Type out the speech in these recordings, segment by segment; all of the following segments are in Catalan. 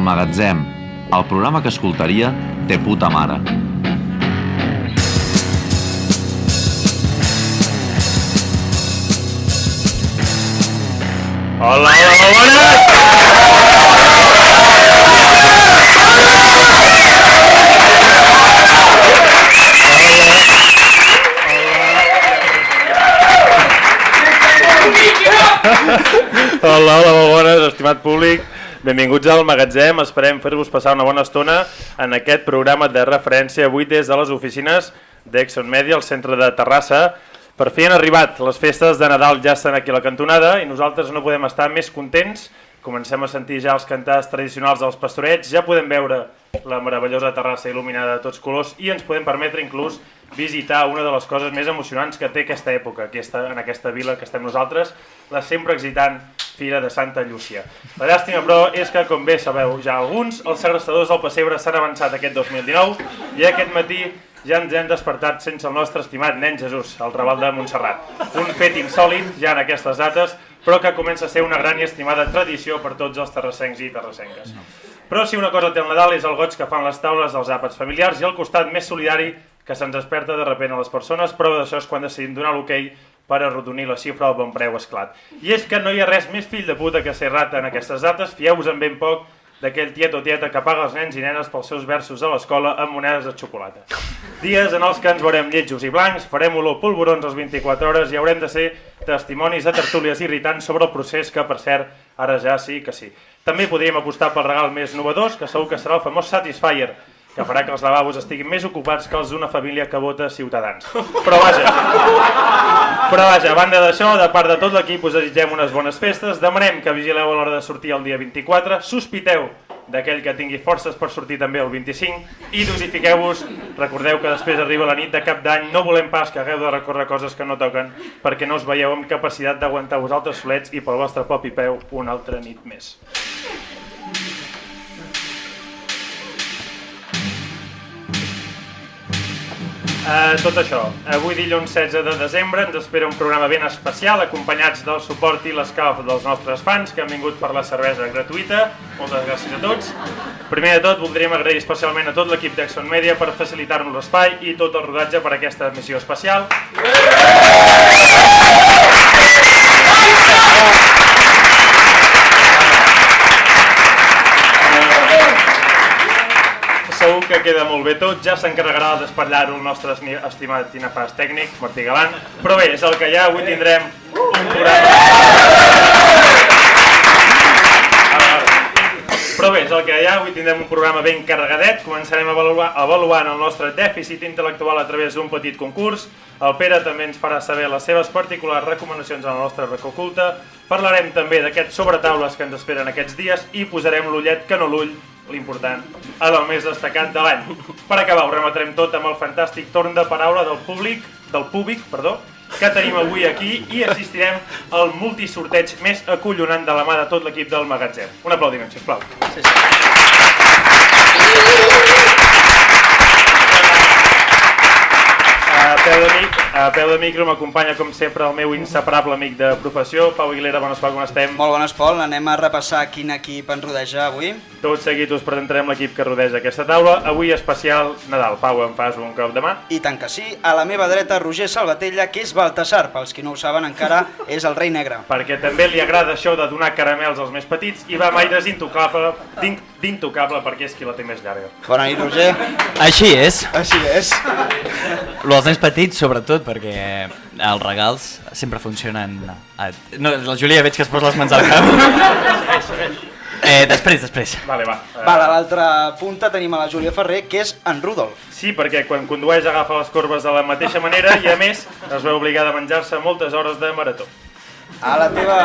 El Magatzem, el programa que escoltaria té puta mare. Hola, hola, bones! Hola, hola, bones, estimat públic. Benvinguts al Magatzem. Esperem fer-vos passar una bona estona en aquest programa de referència avui des de les oficines d'Exxon Media, al centre de Terrassa. Per fi han arribat, les festes de Nadal ja estan aquí a la cantonada i nosaltres no podem estar més contents. Comencem a sentir ja els cantars tradicionals dels pastorets, ja podem veure la meravellosa terrassa il·luminada de tots colors i ens podem permetre inclús visitar una de les coses més emocionants que té aquesta època, en aquesta vila que estem nosaltres, la sempre excitant Fira de Santa Llúcia. La llàstima, però, és que, com bé sabeu ja alguns, els segrestadors del pessebre s'han avançat aquest 2019 i aquest matí ja ens hem despertat sense el nostre estimat nen Jesús, el Raval de Montserrat. Un fet insòlit ja en aquestes dates, però que comença a ser una gran i estimada tradició per tots els terrassencs i terrassenques. Però si una cosa té el Nadal és el goig que fan les taules dels àpats familiars i el costat més solidari que se'ns desperta de repent a les persones. Prova d'això és quan decidim donar l'hoquei per arrodonir la xifra al bon preu esclat. I és que no hi ha res més fill de puta que ser rata en aquestes dates, fieu-vos en ben poc d'aquell tiet o tieta que paga els nens i nenes pels seus versos a l'escola amb monedes de xocolata. Dies en els que ens veurem lletjos i blancs, farem olor polvorons les 24 hores i haurem de ser testimonis de tertúlies irritants sobre el procés que, per cert, ara ja sí que sí. També podríem apostar pel regal més novedós, que segur que serà el famós Satisfyer, que farà que els lavabos estiguin més ocupats que els d'una família que vota Ciutadans. Però vaja, a banda d'això, de part de tot l'equip us desitgem unes bones festes, demanem que vigileu a l'hora de sortir el dia 24, sospiteu d'aquell que tingui forces per sortir també el 25 i dosifiqueu-vos, recordeu que després arriba la nit de cap d'any, no volem pas que hagueu de recórrer coses que no toquen perquè no us veieu amb capacitat d'aguantar vosaltres solets i pel vostre propi peu una altra nit més. Tot això, avui dilluns 16 de desembre ens espera un programa ben especial acompanyats del suport i l'escalf dels nostres fans que han vingut per la cervesa gratuïta. Moltes gràcies a tots. Primer de tot voldríem agrair especialment a tot l'equip d'Exxon Media per facilitar-nos l'espai i tot el rodatge per aquesta emissió especial. Segur que queda molt bé tot, ja s'encarregarà de despatllar-ho el nostre estimat i nefast tècnic, Martí Galant. Però bé, és el que hi ha, avui tindrem un programa... ben carregadet. Començarem avaluant el nostre dèficit intel·lectual a través d'un petit concurs. El Pere també ens farà saber les seves particulars recomanacions a la nostra recoculta. Parlarem també d'aquests sobretaules que ens esperen aquests dies i posarem l'ullet que no l'ull, l'important, en el més destacat de l'any. Per acabar, ho rematrem tot amb el fantàstic torn de paraula del públic, que tenim avui aquí i assistirem al multisorteig més acollonant de la mà de tot l'equip del Magatzem. Un aplaudiment, sisplau. A peu de micro m'acompanya, com sempre, el meu inseparable amic de professió, Pau Aguilera. Bones, Pau, com estem? Molt bones, Pol. Anem a repassar quin equip ens rodeja avui. Tot seguit us presentarem l'equip que rodeja aquesta taula. Avui especial Nadal. Pau, em fas un cop de mà? I tant que sí. A la meva dreta, Roger Salvatella, que és Baltasar. Pels qui no ho saben encara, és el rei negre. Perquè també li agrada això de donar caramels als més petits i va amb aires d'intocable perquè és qui la té més llarga. Bona nit, Roger. Així és. Així és. Els nens petits, sobretot, perquè els regals sempre funcionen... No, la Júlia veig que es posa les mans al cap. Després. Vale, va. A l'altra punta tenim a la Júlia Ferrer, que és en Rudolf. Sí, perquè quan condueix agafa les corbes de la mateixa manera i, a més, es veu obligada a menjar-se moltes hores de marató. A la teva...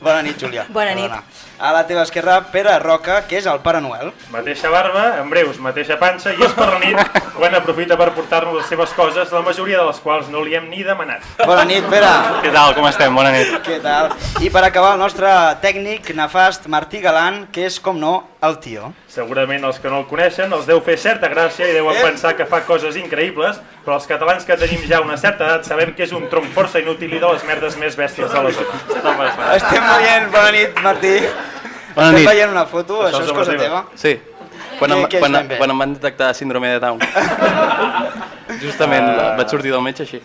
Bona nit, Júlia. Bona nit. A la teva esquerra, Pere Roca, que és el Pare Noel. Mateixa barba, en breus, mateixa pansa i esparranit quan aprofita per portar-nos les seves coses, la majoria de les quals no li hem ni demanat. Bona nit, Pere. Què tal, com estem? Bona nit. Què tal? I per acabar, el nostre tècnic nefast, Martí Galant, que és, com no, el tio. Segurament els que no el coneixen els deu fer certa gràcia i deuen pensar que fa coses increïbles, però els catalans que tenim ja una certa edat sabem que és un tronc força inútil i de les merdes més bèsties de la zona. Estem veient, bona nit, Martí. Estem veient una foto, això és cosa teva. Sí, quan em van detectar síndrome de Down. Justament vaig sortir del metge així.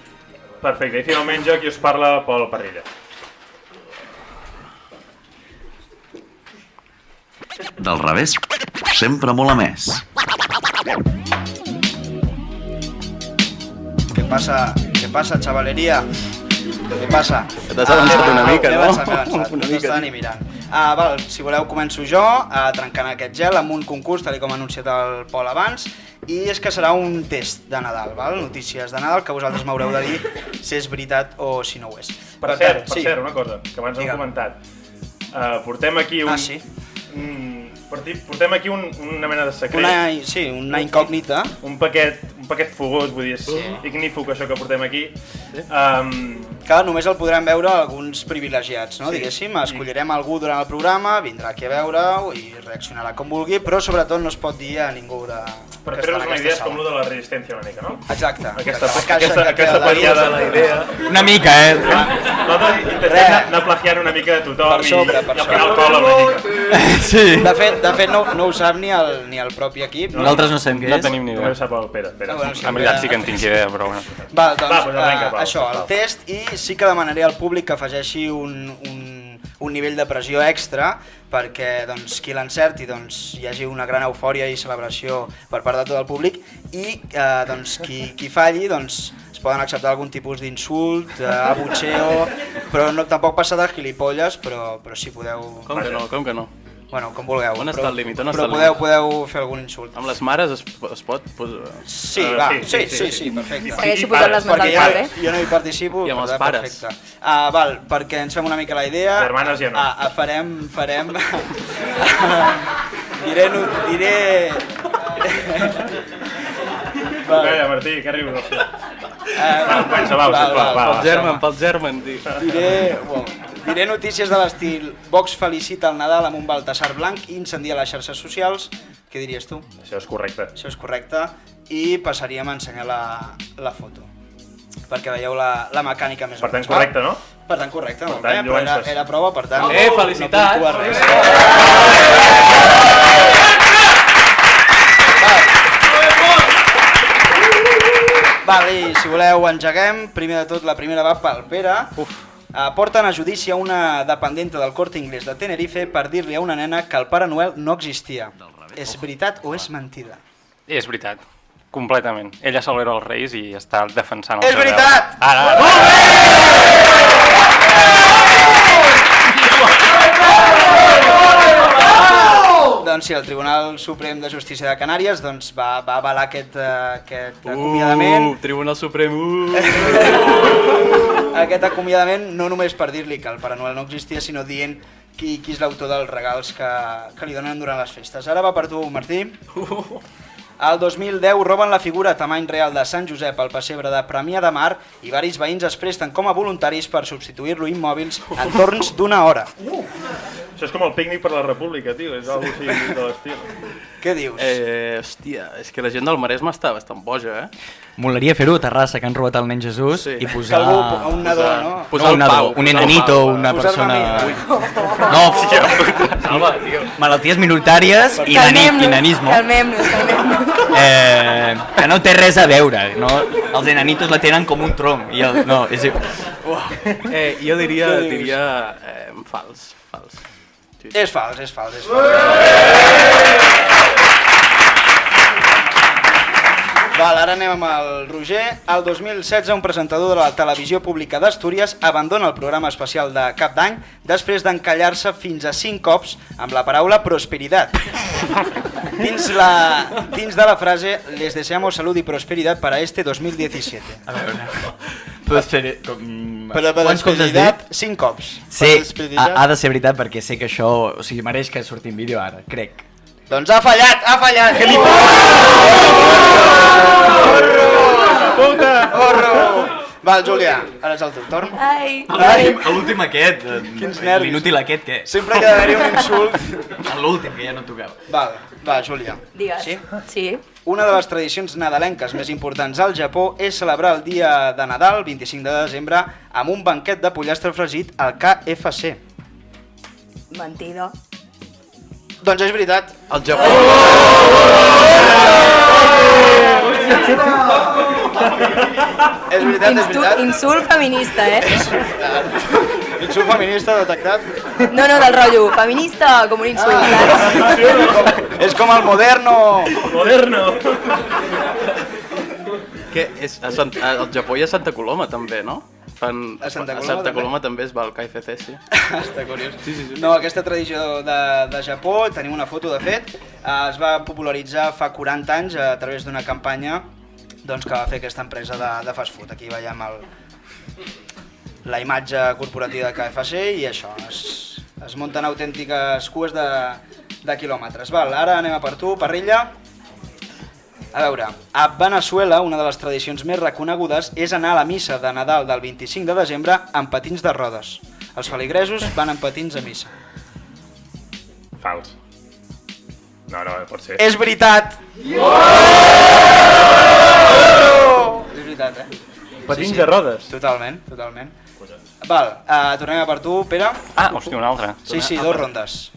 Perfecte, i finalment jo, qui us parla, Pol Parrilla. Del revés, sempre molt a més. Què passa, xavaleria? Què passa? T'has avançat una mica, no? M'he avançat, no t'estava ni mirant. Val, si voleu començo jo, trencant aquest gel amb un concurs, tal com ha anunciat el Pol abans, i és que serà un test de Nadal, val? Notícies de Nadal, que vosaltres m'haureu de dir si és veritat o si no ho és. Per cert, una cosa, que abans hem comentat. Portem aquí un... sí. Portem aquí una mena de secret. Una incògnita. Un paquet fogós, vull dir, és ignífug això que portem aquí. Que només el podran veure alguns privilegiats, no? Diguéssim, escollirem algú durant el programa, vindrà aquí a veure-ho i reaccionarà com vulgui, però sobretot no es pot dir a ningú de... Per fer-vos una idea és com lo de la resistència una mica, no? Exacte. Aquesta variada de la idea. Una mica, Nosaltres intentem anar plagiant una mica de tothom i al final cola una mica. Sí. De fet no ho sap ni el propi equip. Nosaltres no sabem què és. No tenim ni No idea. ho sap el Pere. En veritat sí que en tinc idea, però bueno. Val, doncs arrenca, això, el test, i sí que demanaré al públic que afegeixi un nivell de pressió extra perquè doncs, qui l'encerti hi hagi una gran eufòria i celebració per part de tot el públic i doncs, qui falli es poden acceptar algun tipus d'insult, abutxeo, però tampoc passar de gilipolles, però sí podeu... Com que no? Bueno, com vulgueu. On està el límit? Però podeu fer algun insult. Amb les mares es pot? Sí, va, sí, perfecte. Segueixo posant les mans al cap, Jo no hi participo. I amb els pares? Perfecte. Val, perquè ens fem una mica la idea. Germanes ja no. Farem... Diré... Calla, Martí, què rius? Pensa, va. Pel germen, tio. Diré notícies de l'estil Vox felicita el Nadal amb un Baltasar blanc i incendia les xarxes socials. Què diries tu? Això és correcte. Això és correcte. I passaríem a ensenyar la foto. Perquè veieu la mecànica més o menys. Per tant, correcte, no? Per tant, correcte, molt tant, bé, però era prova, per tant... Felicitats! No puntua res. Val, i si voleu engeguem, primer de tot la primera va pel Pere. Porten a judici a una dependenta del Corte Inglés de Tenerife per dir-li a una nena que el Pare Noel no existia. És veritat o és mentida? És veritat, completament. Ella celebra els Reis i està defensant el És seu deure. veritat! Doncs sí, el Tribunal Suprem de Justícia de Canàries va avalar aquest acomiadament. Tribunal Suprem, Aquest acomiadament no només per dir-li que el Pare Noel no existia, sinó dient qui és l'autor dels regals que li donen durant les festes. Ara va per tu, Martí. El 2010 roben la figura a tamany real de Sant Josep al pessebre de Premià de Mar i varis veïns es presten com a voluntaris per substituir-lo immòbils en torns d'una hora. Això és com el pícnic per la República, tio, és algo així de l'estil. Què dius? Hòstia, és que la gent del Maresme està bastant boja, Molaria fer-ho a Terrassa, que han robat el nen Jesús, i posar... Un nadó, no? Posar el Pau. Un enanito, una persona... No, Salva, tio. malalties minoritàries i nanismo. Calmem-nos. Que no té res a veure, no? Els enanitos la tenen com un tronc. No, és... Jo diria fals. És fals. Val, ara anem amb el Roger. El 2016 un presentador de la televisió pública d'Astúries abandona el programa especial de Cap d'Any després d'encallar-se fins a 5 cops amb la paraula prosperitat. Dins de la frase les deseamos salud y prosperidad para este 2017. A veure... Quants cops has dit? 5 cops. Sí, ha de ser veritat perquè sé que això... O sigui, mereix que surti en vídeo ara, crec. Doncs ha fallat! Horro! Val, Júlia, ara és el teu torn. Ai. L'últim aquest, Quins nervis. l'inútil aquest, què? Sempre que ha d'haver un insult. L'últim, que ja no tocava. Va, Júlia. Digues. Sí? Una de les tradicions nadalenques més importants al Japó és celebrar el dia de Nadal, 25 de desembre, amb un banquet de pollastre fregit al KFC. Mentida. Doncs és veritat. El Japó... És veritat. Insult feminista, Insult feminista detectat. No, del rotllo. Feminista com un insult, saps? És com el moderno. Que és al Japó i a Santa Coloma també, no? A Santa Coloma també es va al KFC, sí. Està curiós. No, aquesta tradició de Japó, tenim una foto de fet, es va popularitzar fa 40 anys a través d'una campanya que va fer aquesta empresa de fast food. Aquí veiem la imatge corporativa de KFC i això, es munten autèntiques cues de quilòmetres. Ara anem a per tu, Parrilla. A veure, a Veneçuela una de les tradicions més reconegudes és anar a la missa de Nadal del 25 de desembre amb patins de rodes. Els feligresos van amb patins a missa. Fals. No, pot ser. És veritat! És veritat, Patins de rodes? Totalment. Tornem a per tu, Pere. Hòstia, una altra. Sí, 2 rondes.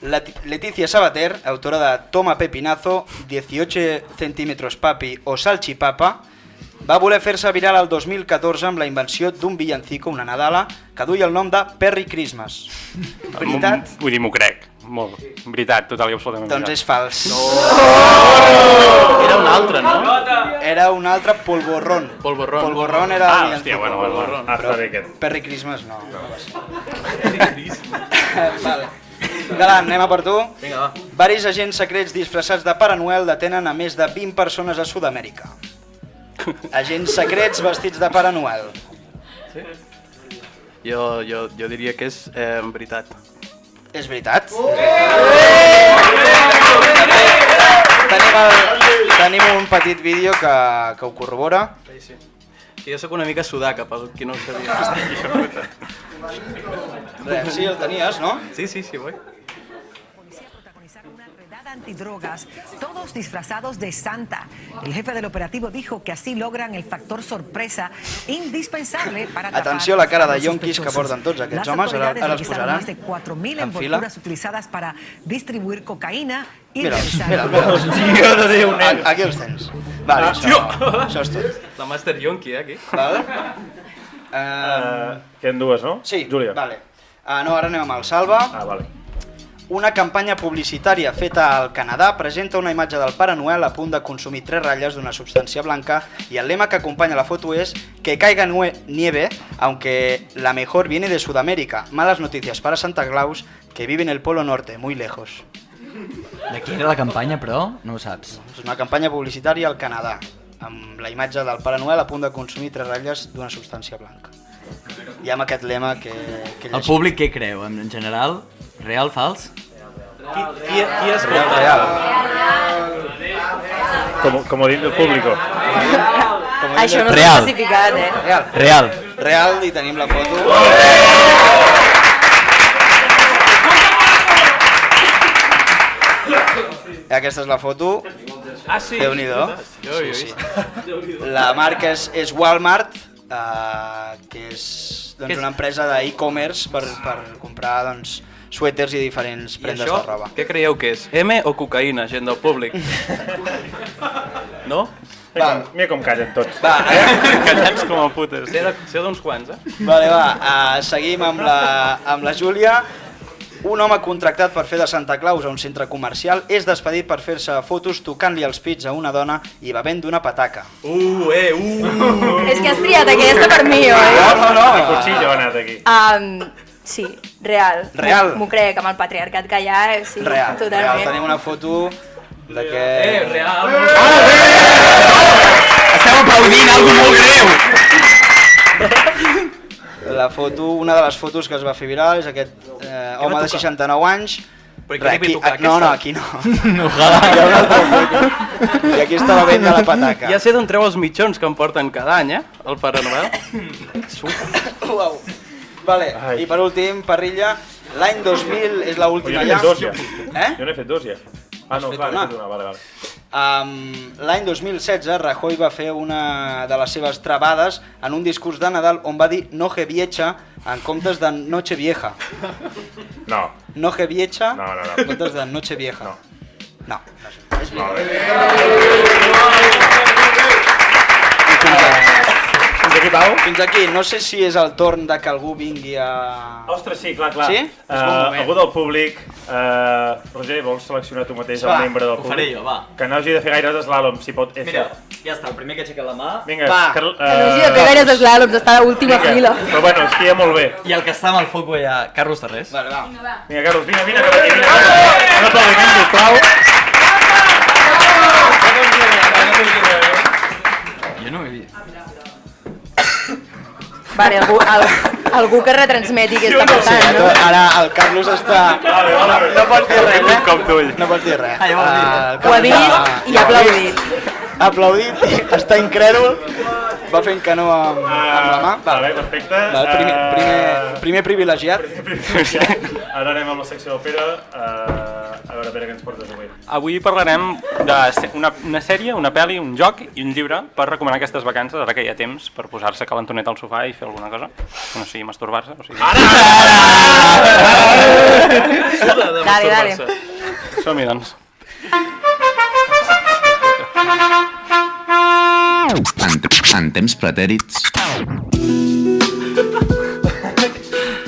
Leticia Sabater, autora de Toma Pepinazo, 18 centímetros papi o Salchipapa, va voler fer-se viral el 2014 amb la invenció d'un villancico, una nadala, que duia el nom de Perry Christmas. Veritat? Vull dir, m'ho crec. Molt. Veritat, total i absolutament. Doncs és fals. Era un altre, no? Era un altre, Polvorrón. Polvorrón era el villancico. Hòstia, bueno. Està bé aquest. Perry Christmas no va ser. Vale. Galant, anem a per tu. Vinga, va. Varis agents secrets disfressats de Pare Noel detenen a més de 20 persones a Sud-amèrica. Agents secrets vestits de Pare Noel. Sí? Jo diria que és veritat. És veritat. Tenim un petit vídeo que ho corrobora. Sí. Que jo soc una mica sudaca, pel qui no ho sabia. Sí, el tenies, no? Sí, voy. Policía protagonizaron una redada antidrogas, todos disfrazados de Santa. El jefe del operativo dijo que así logran el factor sorpresa indispensable para atrapar. Atenció a la cara de a los yonquis que sospechosos. porten tots aquests Las homes, ara autoridades els revisaron posaran más de 4.000 en fila. envolturas utilizadas para distribuir cocaína y Mira'ls, realizar... aquí els tens. Vale, això és tot. La Master Yonki, aquí. Vale. Queden dues, no? Sí, Júlia. vale. No, ara anem amb el Salva. Vale. Una campanya publicitària feta al Canadà presenta una imatge del Pare Noel a punt de consumir 3 ratlles d'una substància blanca i el lema que acompanya la foto és que caiga nieve, aunque la mejor viene de Sudamérica. Malas noticias para Santa Claus, que vive en el Polo Norte, muy lejos. De qui era la campanya, però? No ho saps. És una campanya publicitària al Canadà, amb la imatge del Pare Noel a punt de consumir 3 ratlles d'una substància blanca. I amb aquest lema que llegim. El públic què creu? En general, real, fals? Qui és Real. Como dice el público. Això no s'ha Real. especificat, Real. Real, i tenim la foto. Aquesta és la foto. sí? Déu-n'hi-do. Jo he vist. La marca és Walmart, que és una empresa d'e-commerce per comprar suèters i diferents prendes de roba. Què creieu que és? M o cocaïna, gent del públic? No? Mira com callen tots. Callats com a putes. Sé d'uns quants, Vale, seguim amb la Júlia. Un home contractat per fer de Santa Claus a un centre comercial és despedit per fer-se fotos tocant-li els pits a una dona i bevent d'una pataca. És que has triat aquesta per mi, oi? No. El cuchillo ha anat aquí. Sí, real. Real? M'ho crec, amb el patriarcat que hi ha, sí, Real. totalment. Tenim una foto de que... real. Esteu aplaudint algo molt greu! La foto, una de les fotos que es va fer viral és aquest home de 69 anys. Aquí no. Ojalà. Hi ha una altra foto. I aquí està bevent de la pataca. Ja sé d'on treu els mitjons que em porten cada any, el Pare Noel. Uau. Vale, i per últim, Parrilla, l'any 2000 és l'última ja. Jo n'he fet dos ja. No, fet clar, una? n'he fet una, vale. L'any 2016, Rajoy va fer una de les seves travades en un discurs de Nadal on va dir "Noche vieja" en comptes de Noche Vieja. No. Noche Vieja, No. en comptes de Noche Vieja. No. És Molt millor. bé. Fins aquí, Pau? Fins aquí. No sé si és el torn de que algú vingui a... Ostres, sí, clar. Sí? És bon moment. Algú del públic, Roger, vols seleccionar tu mateix Va, el membre del ho públic? faré jo, va. Que no hagi de fer gaires eslàlom, si pot ésser. Mira, ja està, el primer que aixeca la mà. Vinga, Va. Que no hagi de fer gaires eslàloms, està a l'última fila. Però bueno, esquia molt bé. I el que està amb el foc veia Carlos Tarrés. Vale, va. Vinga, Carlos, vine cap aquí, vine. Un aplaudiment, sisplau. Jo no ho he vist. Vale, algú que retransmeti què està passant, no? Ara el Carlos està... No pots dir res, eh? Com d'ull. No pots dir res. Ah, ja ho has dit. El Ho ha Carlos vist i ha aplaudit. Ha aplaudit, està incrèdul, va fent que no amb la mà. Vale, perfecte. Primer privilegiat. Ara anem amb la secció del Pere. A veure, Pere, què ens portes avui? Avui parlarem d'una sèrie, una pel·li, un joc i un llibre per recomanar aquestes vacances, ara que hi ha temps per posar-se calentonet al sofà i fer alguna cosa. No sigui masturbar-se, o sigui... Dale. Som-hi, doncs. En temps pretèrits,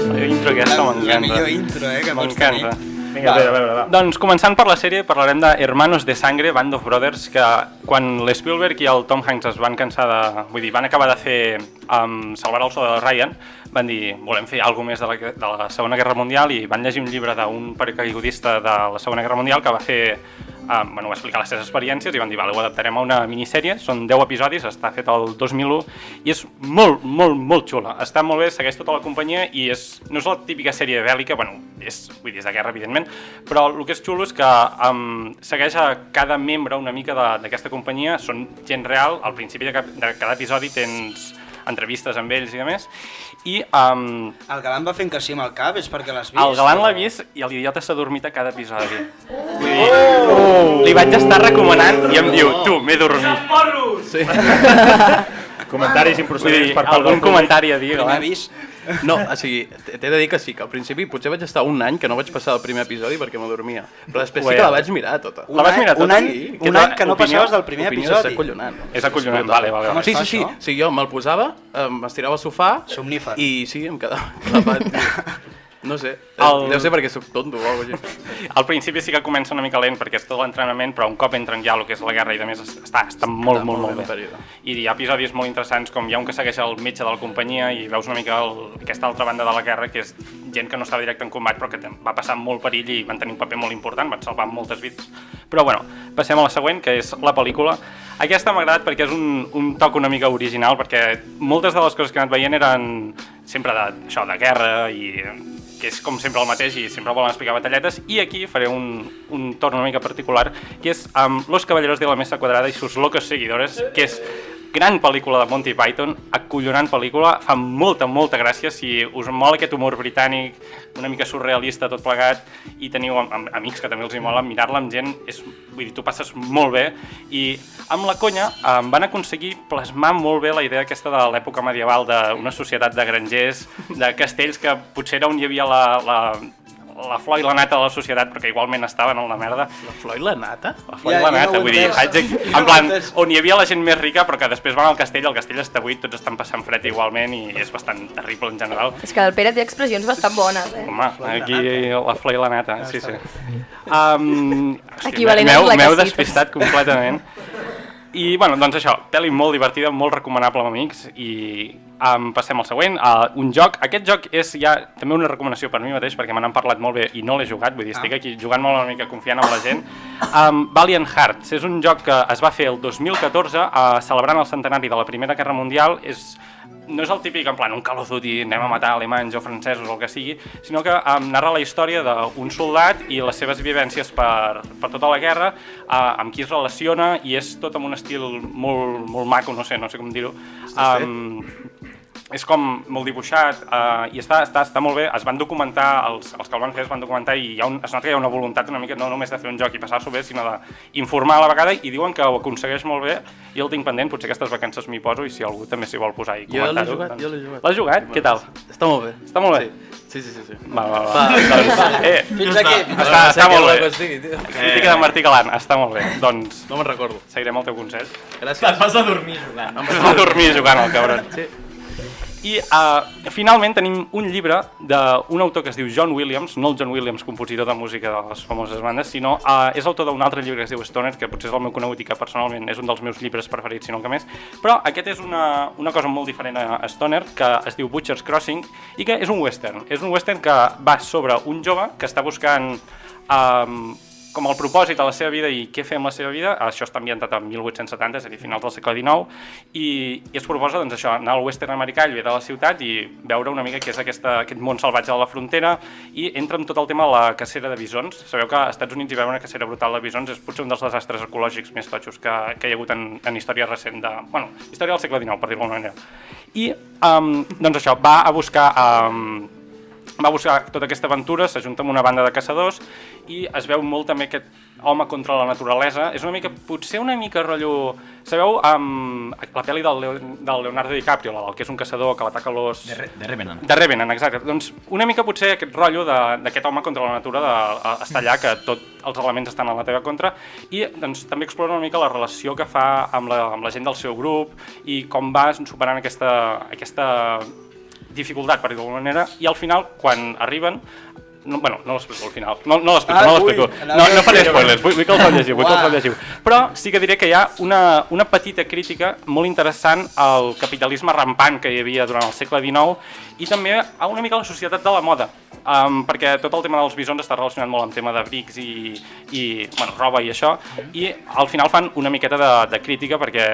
La intro aquesta La m'encanta. millor intro, que pots tenir. M'encanta. Vinga, Pere, a veure, va. Doncs començant per la sèrie parlarem de Hermanos de Sangre, Band of Brothers, que quan l'Spielberg i el Tom Hanks es van cansar de... Vull dir, van acabar de fer Salvar el Soldado Ryan, van dir, volem fer alguna més de la Segona Guerra Mundial i van llegir un llibre d'un paracaigudista de la Segona Guerra Mundial que va fer... va explicar les seves experiències i van dir, vale, ho adaptarem a una minissèrie, són 10 episodis, està fet el 2001 i és molt xula, està molt bé, segueix tota la companyia i no és la típica sèrie bèl·lica, bueno, vull dir, és de guerra evidentment, però el que és xulo és que segueix a cada membre una mica d'aquesta companyia, són gent real, al principi de cada episodi tens entrevistes amb ells i a més, i El Galant va fent que sí amb el cap, és perquè l'has vist? el Galant l'ha vist i l'idiota s'ha dormit a cada episodi. Vull dir, li vaig estar recomanant i em diu, tu, m'he dormit. Sí. Comentaris Vull improcedents dir, per part del algun públic. comentari a dir, Primer Galant? avís. No, o sigui, t'he de dir que sí, que al principi potser vaig estar un any que no vaig passar el primer episodi perquè m'adormia, però després sí que la vaig mirar tota. La vas mirar Un tota? any, Sí, un any que no opinió? passaves del primer Opinió episodi. és acollonant. És acollonant, brutal. vale. Com es Sí, fa sí, sí, això? sí, jo me'l posava, m'estirava al sofà Somnífer. i sí, em quedava clapat. No sé, deu ser perquè soc tonto o alguna cosa així. Al principi sí que comença una mica lent perquè és tot l'entrenament, però un cop entren ja el que és la guerra i de més està molt el bé. període. I hi ha episodis molt interessants com hi ha un que segueix el metge de la companyia i veus una mica aquesta altra banda de la guerra que és gent que no estava directe en combat però que va passar molt perill i van tenir un paper molt important, van salvar moltes vides. Però bueno, passem a la següent, que és la pel·lícula. Aquesta m'ha agradat perquè és un toc una mica original, perquè moltes de les coses que he anat veient eren sempre de guerra i que és com sempre el mateix i sempre volen explicar batalletes, i aquí faré un torn una mica particular, que és Los Caballeros de la Mesa Quadrada y sus locos seguidores, que és gran pel·lícula de Monty Python, acollonant pel·lícula, fa molta gràcia. Si us mola aquest humor britànic, una mica surrealista tot plegat, i teniu amics que també els hi mola, mirar-la amb gent, vull dir, tu passes molt bé, i amb la conya van aconseguir plasmar molt bé la idea aquesta de l'època medieval, d'una societat de grangers, de castells, que potser era on hi havia la flor i la nata de la societat, perquè igualment estaven en la merda. La flor i la nata? La flor i la nata, vull dir, en plan, on hi havia la gent més rica, però que després van al castell, el castell està buit, tots estan passant fred igualment i és bastant terrible en general. És que el Pere té expressions bastant bones, Home, aquí la flor i la nata, sí. Equivalent a la M'heu casita. despistat completament. I, bueno, doncs això, pel·li molt divertida, molt recomanable amb amics, i passem al següent, un joc. Aquest joc és ja també una recomanació per mi mateix, perquè me n'han parlat molt bé i no l'he jugat, vull dir, estic aquí jugant molt una mica confiant amb la gent. Valiant Hearts és un joc que es va fer el 2014, celebrant el centenari de la Primera Guerra Mundial. No és el típic, en plan, un Call of Duty, anem a matar alemanys o francesos o el que sigui, sinó que narra la història d'un soldat i les seves vivències per tota la guerra, amb qui es relaciona, i és tot amb un estil molt maco, no sé com dir-ho. és com molt dibuixat i està molt bé. Es van documentar, els que el van fer es van documentar i es nota que hi ha una voluntat una mica no només de fer un joc i passar-s'ho bé, sinó d'informar a la vegada, i diuen que ho aconsegueix molt bé i el tinc pendent, potser aquestes vacances m'hi poso i si algú també s'hi vol posar i comentar-ho. Jo l'he jugat. L'has jugat? Què tal? Està molt bé. Està molt bé? Sí. Va. Fins aquí. Està molt bé. Crítica de Martí Calant, està molt bé. Doncs no me'n recordo. Seguirem el teu consell. Gràcies. Et vas a dormir jugant. Em vas a dormir jugant, el cabron. Sí. I finalment tenim un llibre d'un autor que es diu John Williams, no el John Williams, compositor de música de les famoses bandes, sinó és autor d'un altre llibre que es diu Stoner, que potser és el meu conegut i que personalment és un dels meus llibres preferits, si no el que més, però aquest és una cosa molt diferent a Stoner, que es diu Butcher's Crossing, i que és un western. És un western que va sobre un jove que està buscant com el propòsit de la seva vida i què fer amb la seva vida. Això està ambientat a 1870, és a dir, finals del segle XIX, i es proposa doncs, això, anar al western americà, ell ve de la ciutat, i veure una mica què és aquest món salvatge de la frontera, i entra en tot el tema de la cacera de bisons. Sabeu que als Estats Units hi veu una cacera brutal de bisons, és potser un dels desastres ecològics més totxos que hi ha hagut en història recent, història del segle XIX, per dir-ho d'alguna manera. I doncs això, va buscar tota aquesta aventura, s'ajunta amb una banda de caçadors i es veu molt també aquest home contra la naturalesa. És potser una mica rotllo... Sabeu la pel·li del Leonardo DiCaprio, el que és un caçador que l'ataca l'os... De Revenant. De Revenant, exacte. Doncs una mica potser aquest rotllo d'aquest home contra la natura, d'estar allà, que tots els elements estan en la teva contra, i doncs, també explora una mica la relació que fa amb la gent del seu grup i com va superant aquesta dificultat, per dir-ho d'alguna manera, i al final, quan arriben... No l'explico al final, no l'explico, no faré spoilers, vull que els llegiu, però sí que diré que hi ha una petita crítica molt interessant al capitalisme rampant que hi havia durant el segle XIX i també a una mica la societat de la moda, perquè tot el tema dels bisons està relacionat molt amb tema d'abrics i roba i això, i al final fan una miqueta de crítica perquè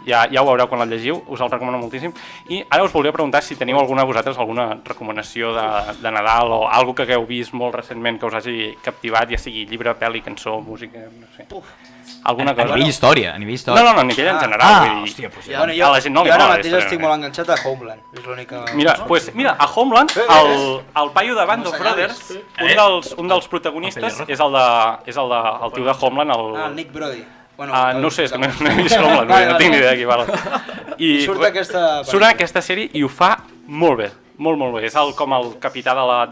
ja ho veureu quan la llegiu, us el recomano moltíssim. I ara us volia preguntar si teniu vosaltres alguna recomanació de Nadal o alguna que hagueu vist molt recentment que us hagi captivat, ja sigui llibre, pel·li, cançó, música, no sé. Alguna cosa? A nivell història. No, a nivell en general. Hòstia, pues a la gent no li mola. Jo ara mola. mateix estic molt enganxat a Homeland, és l'única... Mira, a Homeland, el paio de Band of Brothers, un dels protagonistes és el tio de Homeland, el Nick Brody. No sé, és que no he vist Homeland, no tinc ni idea de qui parla. Surt aquesta sèrie i ho fa molt bé, molt bé. És com el capità de la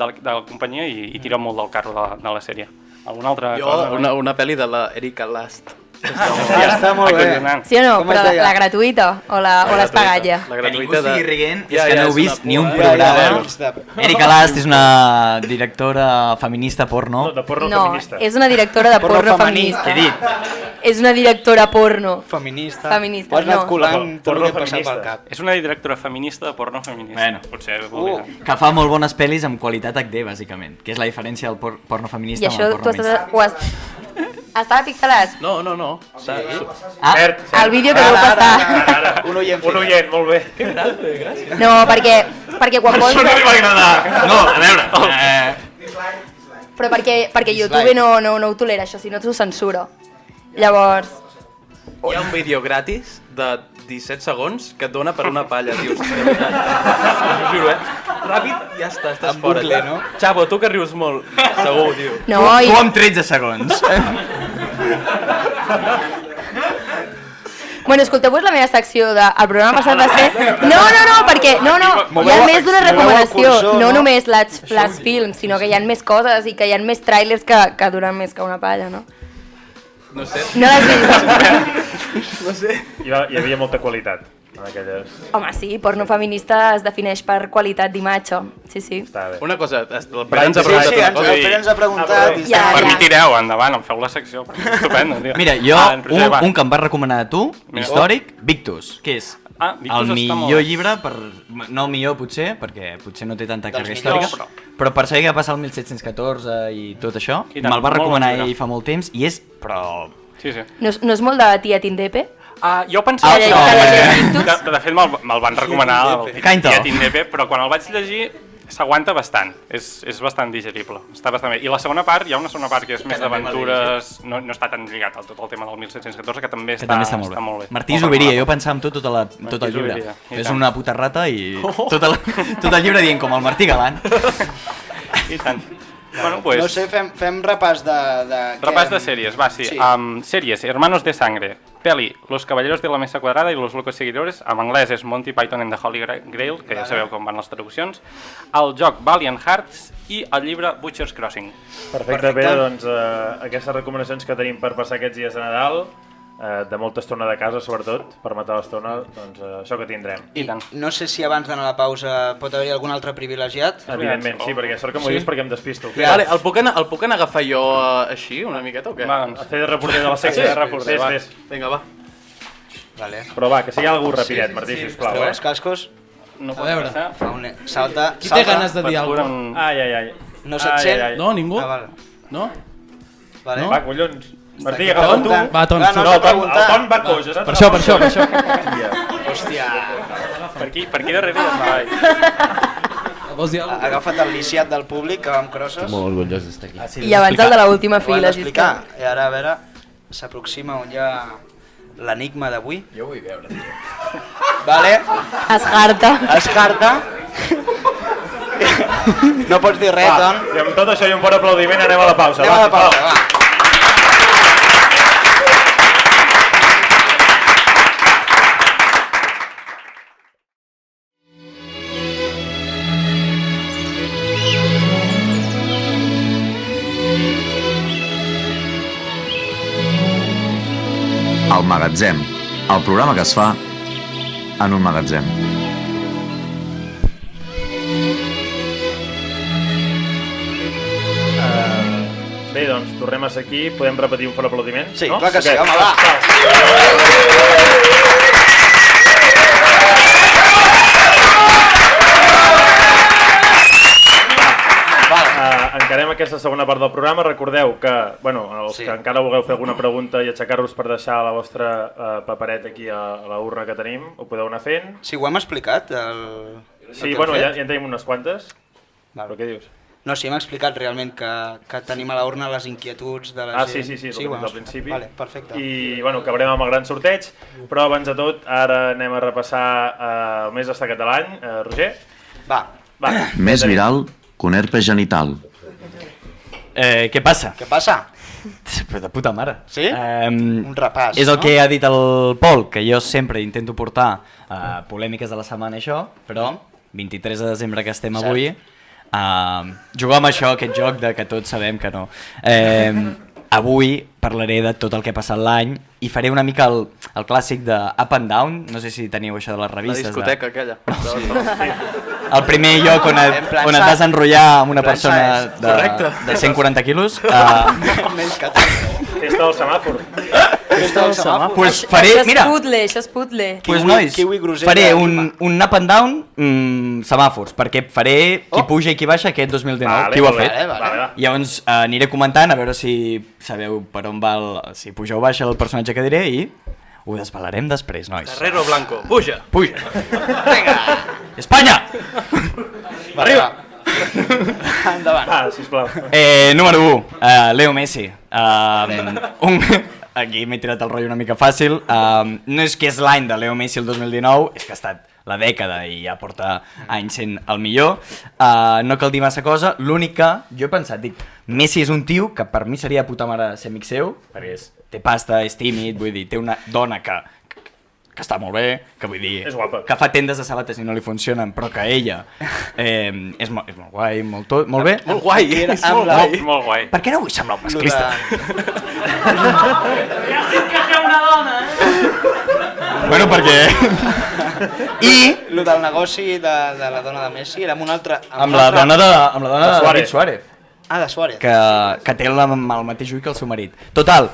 companyia i tira molt del carro de la sèrie. Alguna altra cosa? Una pel·li de la Erika Last. Està molt bé. Sí o no? Però la gratuïta o l'has pagat ja? La Que ningú gratuïta estigui rient és que no heu vist ni un programa. programa. Erika Last és una directora feminista porno. De porno No, feminista. és una directora de porno feminista. Què he dit? És una directora porno. Feminista. Feminista, Ho has anat no. colant tot el Porno que passa feminista. pel cap. És una directora feminista de porno feminista. Bueno. Potser volia... Que fa molt bones pel·lis amb qualitat HD, bàsicament. Que és la diferència del porno feminista I amb això el porno tu mainstream. estava pixelat? No. El vídeo que vau passar. Un oient. Molt bé. No, perquè quan vols... li va agradar. No, a veure. Però perquè YouTube no ho tolera, això, si no t'ho censura. Llavors... Hi ha un vídeo gratis de 17 segons que et dona per una palla, dius, de veritat. Ho juro, Ràpid, ja està, estàs fora. bucle, no? Xavo, tu que rius molt, segur, tio. No, Tu amb 13 segons. Bueno, escolteu-vos la meva secció el programa passat va ser... No, perquè hi ha més d'una recomanació, no només les films, sinó que hi ha més coses i que hi ha més tràilers que duren més que una palla, no? No sé. No l'has vist? No sé. Hi havia molta qualitat en aquelles... Home, sí, porno feminista es defineix per qualitat d'imatge, sí. Està bé. Una cosa, el Pere ens ha preguntat Sí, una cosa. el Pere ens ha preguntat... Ja. Per mi tireu, endavant, em feu la secció, perquè és estupendo, tio. Mira, jo, Roger, va. un que em vas recomanar a tu, històric, Victus, que és Victus el està molt millor bé. llibre, no el millor potser, perquè potser no té tanta càrrega millors, històrica, però per saber què va passar el 1714 i tot això, I tant, me'l va molt recomanar bon llibre. ell fa molt temps i és, però... Sí. No és molt de tia Tindepe? Jo pensava Que això, llegir Victus? de fet me'l van recomanar el Kind of. Tindepe, però quan el vaig llegir s'aguanta bastant, és bastant digerible, està bastant bé. I la segona part, hi ha una segona part que és més d'aventures, no està tan lligat al tot el tema del 1714, que també està molt bé. Martí Zubiria, jo pensava en tot el llibre. És una puta rata i tot el llibre dient com el Martí Galant. I tant. Bueno, pues... No sé, fem repàs de... Repàs de sèries, va, sí. Sèries, Hermanos de Sangre, peli, Los Caballeros de la Mesa Quadrada i Los Locos Seguidores, en anglès és Monty Python and the Holy Grail, que ja sabeu com van les traduccions, el joc Valiant Hearts i el llibre Butcher's Crossing. Perfecte, Pere, doncs aquestes recomanacions que tenim per passar aquests dies de Nadal, de molta estona de casa sobretot, per matar l'estona, doncs això que tindrem. I no sé si abans d'anar a la pausa pot haver-hi algun altre privilegiat? Evidentment, sí, perquè sort que m'ho dius perquè em despisto. Vale, el puc anar a agafar jo així, una miqueta, o què? Va, doncs, a fer de reporter de la secció. Sí, de reporter, va. Vinga, va. Vale. Però va, que sigui algú rapidet, Martí, sisplau. Els cascos. No pot passar. Salta. Qui té ganes de dir alguna cosa? Ai. No se't sent? No, ningú? Vale. No? Vale. Va, collons. Martí, agafa tu. Va, Ton. El Ton va coix. Per això. Hòstia. Per aquí darrere ja Vols dir alguna cosa? Agafa't el lisiat del públic, que va amb crosses. Molt orgullós d'estar aquí. I abans el de l'última fila. I ara, a veure, s'aproxima on hi ha l'enigma d'avui. Jo vull veure, tio. Vale. Escarta. No pots dir res, Ton. I amb tot això i un fort aplaudiment anem a la pausa. Anem a la pausa, va. El Magatzem, el programa que es fa en un magatzem. Bé, doncs, tornem a ser aquí. Podem repetir un fort aplaudiment? Sí, clar que sí, home, va. Encarem aquesta segona part del programa. Recordeu que, bueno, els que encara vulgueu fer alguna pregunta i aixecar-vos per deixar la vostra papereta aquí a la urna que tenim, ho podeu anar fent. Sí, ho hem explicat? Sí, bueno, ja en tenim unes quantes. Però què dius? No, sí, hem explicat realment que tenim a la urna les inquietuds de la gent. Sí, al principi. Vale, perfecte. I, bueno, acabarem amb el gran sorteig, però abans de tot, ara anem a repassar el més destacat de l'any. Roger? Va. Més viral que un herpes genital. Què passa? Què passa? Però de puta mare. Sí? Un repàs, és el que ha dit el Pol, que jo sempre intento portar polèmiques de la setmana això, però 23 de desembre que estem avui, jugar amb això, aquest joc de que tots sabem que no. Avui parlaré de tot el que ha passat l'any i faré una mica el clàssic de Up and Down, no sé si teniu això de les revistes. La discoteca aquella. El primer lloc on et vas enrotllar amb una persona de 140 quilos. Menys que tu. Festa del semàfor. Pues faré, mira, això és puzzle. pues nois, faré un up and down semàfors, perquè faré qui puja i qui baixa aquest 2019, qui ho ha fet. Llavors aniré comentant a veure si sabeu per on va, si puja o baixa el personatge que diré i ho desvelarem després, nois. Carrero Blanco, puja! Puja! Vinga! Espanya! Arriba! Endavant. Sisplau. Número 1, Leo Messi. Aquí m'he tirat el rotllo una mica fàcil. No és que és l'any de Leo Messi el 2019, és que ha estat la dècada i ja porta anys sent el millor. No cal dir massa cosa, l'únic que jo he pensat, dic, Messi és un tio que per mi seria puta mare ser amic seu, perquè té pasta, és tímid, vull dir, té una dona que està molt bé, que vull dir, que fa tendes de sabates i no li funcionen, però que ella és molt guai, molt bé. Molt guai, és molt guai. Per què no vull semblar un masclista? Ja sé que té una dona, Bueno, perquè... I... Lo del negoci de la dona de Messi era amb un altre... Amb la dona de David Suárez. Ah, de Suárez. Que té el mateix ull que el seu marit. Total,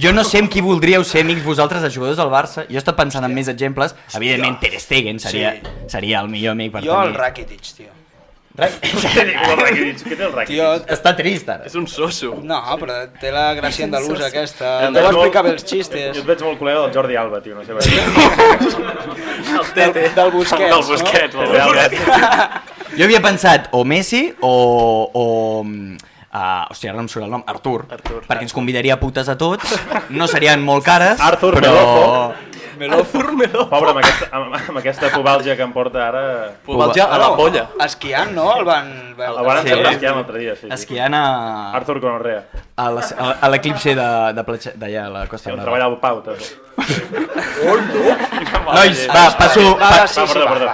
jo no sé amb qui voldríeu ser amics vosaltres de jugadors del Barça. Jo he estat pensant en més exemples. Evidentment, Ter Stegen seria el millor amic per tenir. Jo el Rakitic, tio. Què té el Rakitic? Tio, està trist ara. És un soso. no, però té la gràcia andalusa aquesta. Deu explicar bé els xistes. Jo et veig molt col·lega del Jordi Alba, tio, no sé per què. Del Busquets, Del Busquets, no? Jo havia pensat o Messi o hòstia, ara no em surt el nom, Artur, perquè ens convidaria a putes a tots, no serien molt cares, Artur però... Meló. Pobre, amb aquesta pubàlgia que em porta ara... Pubàlgia a la polla. Esquiant, no? El van ensenyar esquiant l'altre dia, sí. Esquiant a... Artur Gonorrea. A l'eclipse d'allà a la Costa Sí, on Brava. treballa el Pau, també. Nois, va,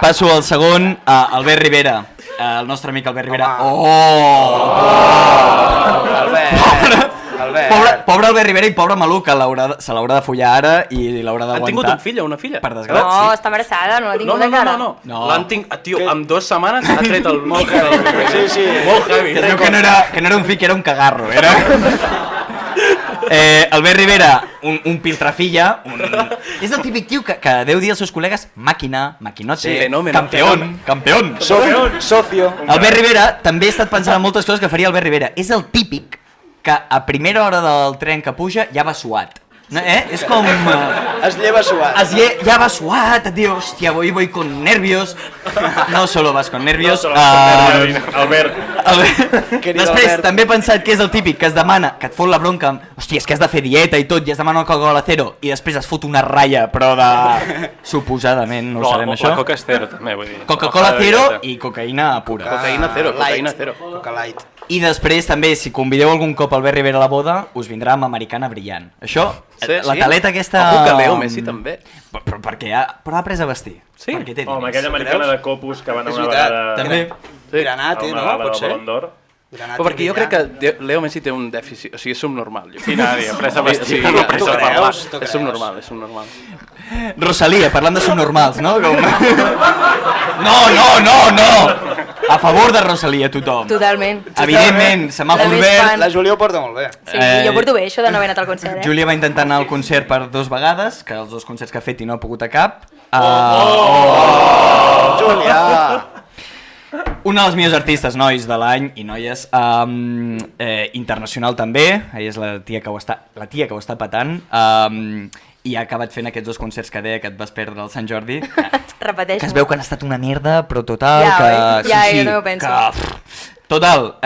passo al segon, Albert Rivera. El nostre amic Albert Rivera. Pobre Albert Rivera i pobre Malú, que se l'haurà de follar ara i l'haurà d'aguantar. Han tingut un fill o una filla? Per desgràcia. No, està embarassada, no l'ha tingut encara. No. L'han tingut... Tio, en 2 setmanes ha tret el... Molt heavy. Sí. Molt heavy. Es veu que no era un fill, que era un cagarro. Albert Rivera, un piltrafilla, és el típic tio que deu dir als seus col·legues màquina, maquinote, campeón. Socio. Albert Rivera, també he estat pensant en moltes coses que faria Albert Rivera. És el típic que a primera hora del tren que puja ja va suat. És com... Es lleva suat. Ya va suat, tío, hostia, voy con nervios. No solo vas con nervios. Albert. Després, també he pensat que és el típic que es demana, que et fot la bronca amb, hòstia, és que has de fer dieta i tot, i es demana una Coca-Cola Zero, i després es fot una ratlla, però de... suposadament, no ho sabem això. La Coca Zero, també, vull dir. Coca-Cola Zero i cocaïna pura. Cocaïna zero. Coca Light. I després també, si convideu algun cop Albert Rivera a la boda, us vindrà amb Americana Brillant. Això, la taleta aquesta... Ojo que Leo Messi també. Però perquè però ha pres a vestir. Sí? Perquè té Amb aquella americana de Copus que van a una vegada... També. Granate, no? Pot ser? Però perquè jo crec que Leo Messi té un dèficit, o sigui, és subnormal. Sí, Nadia, pressa a vestir. És subnormal. Rosalía, parlant de subnormals, no? No! A favor de Rosalía, tothom. Totalment. Evidentment, semàfor verd. La Júlia ho porta molt bé. Sí, jo porto bé això de no haver anat al concert, Júlia va intentar anar al concert per 2 vegades, que els 2 concerts que ha fet i no ha pogut a cap. Júlia! Una de les millors artistes, nois, de l'any i noies, internacional també, ella és la tia que ho està patant, i ha acabat fent aquests 2 concerts que deia que et vas perdre al Sant Jordi. Repeteixo. Que es veu que han estat una merda, però total, jo no ho penso. Total,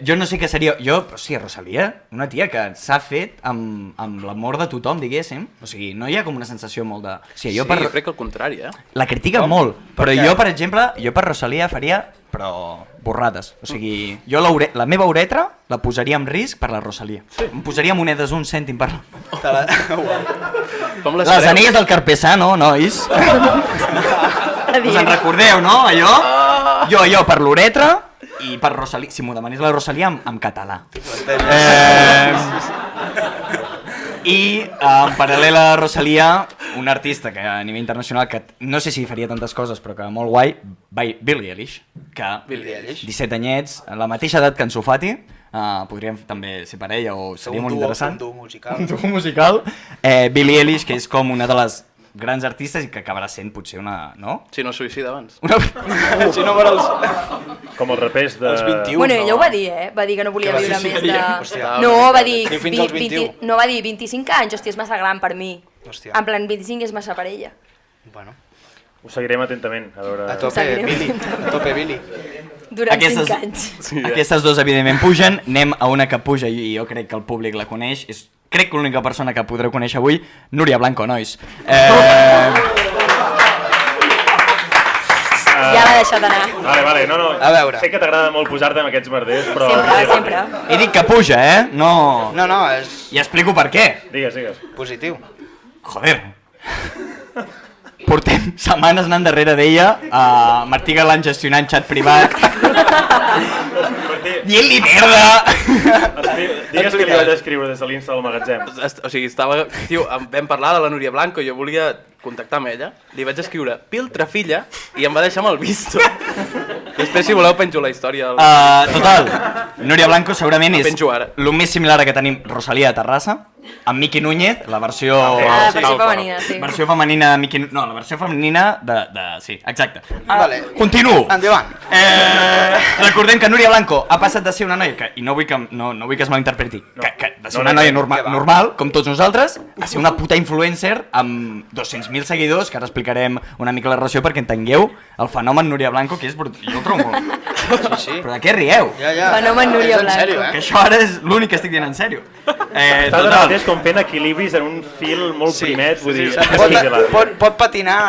jo no sé què seria... Hòstia, Rosalía, una tia que s'ha fet amb l'amor de tothom, diguéssim. O sigui, no hi ha com una sensació molt de... Jo crec que al contrari, La critica molt, però jo, per exemple, per Rosalía faria, però borrades. O sigui, jo la meva uretra la posaria en risc per la Rosalía. Em posaria monedes un cèntim per... Les anelles del Carpesà, no, nois? Us en recordeu, no, allò? Jo per l'uretra i per Rosalía, si m'ho demanés la Rosalía en català. I en paral·lel a Rosalía, un artista que a nivell internacional, que no sé si faria tantes coses, però que molt guai, Billie Eilish, que 17 anyets, la mateixa edat que en Sofati, podríem també ser parella o seria molt interessant. Un duo musical. Billie Eilish, que és com una de les grans artistes i que acabarà sent potser una... no? Si no es suïcida abans. Si no per als... Com els rapers de... 21. Bueno, ella ho va dir, Va dir que no volia viure més de... No, va dir... No, va dir 25 anys, hòstia, és massa gran per mi. En plan, 25 és massa per ella. Bueno. Ho seguirem atentament, a veure... A tope, Billy. Durant 5 anys. Aquestes 2, evidentment, pugen. Anem a una que puja i jo crec que el públic la coneix. Crec que l'única persona que podreu conèixer avui, Núria Blanco, nois. Ja l'ha deixat anar. Vale, no. A veure. Sé que t'agrada molt posar-te en aquests merders, però... Sempre. He dit que puja, No, és... I explico per què. Digues. Positiu. Joder. Portem setmanes anant darrere d'ella, Martí Galant gestionant xat privat, dient-li merda! Digues que li vaig escriure des de l'Insta del magatzem. O sigui, vam parlar de la Núria Blanco, jo volia contactar amb ella, li vaig escriure Piltrafilla i em va deixar amb el visto. Després, si voleu, penjo la història. Total, Núria Blanco segurament és el més similar a que tenim Rosalía de Terrassa, amb Miki Núñez, la versió... La versió femenina, sí. Versió femenina de Miki... No, la versió femenina de... Sí, exacte. Vale. Continuo. Endavant. Recordem que Núria Blanco ha passat de ser una noia que, i no vull que es malinterpreti, que de ser una noia normal, com tots nosaltres, a ser una puta influencer amb 200.000 seguidors, que ara explicarem una mica la relació perquè entengueu el fenomen Núria Blanco, que és brutal. Jo el trobo molt. Sí. Però de què rieu? Fenomen Núria Blanco. Sèrio, Que això ara és l'únic que estic dient en sèrio. Està de mateix com fent equilibris en un fil molt primet, vull dir... Pot patinar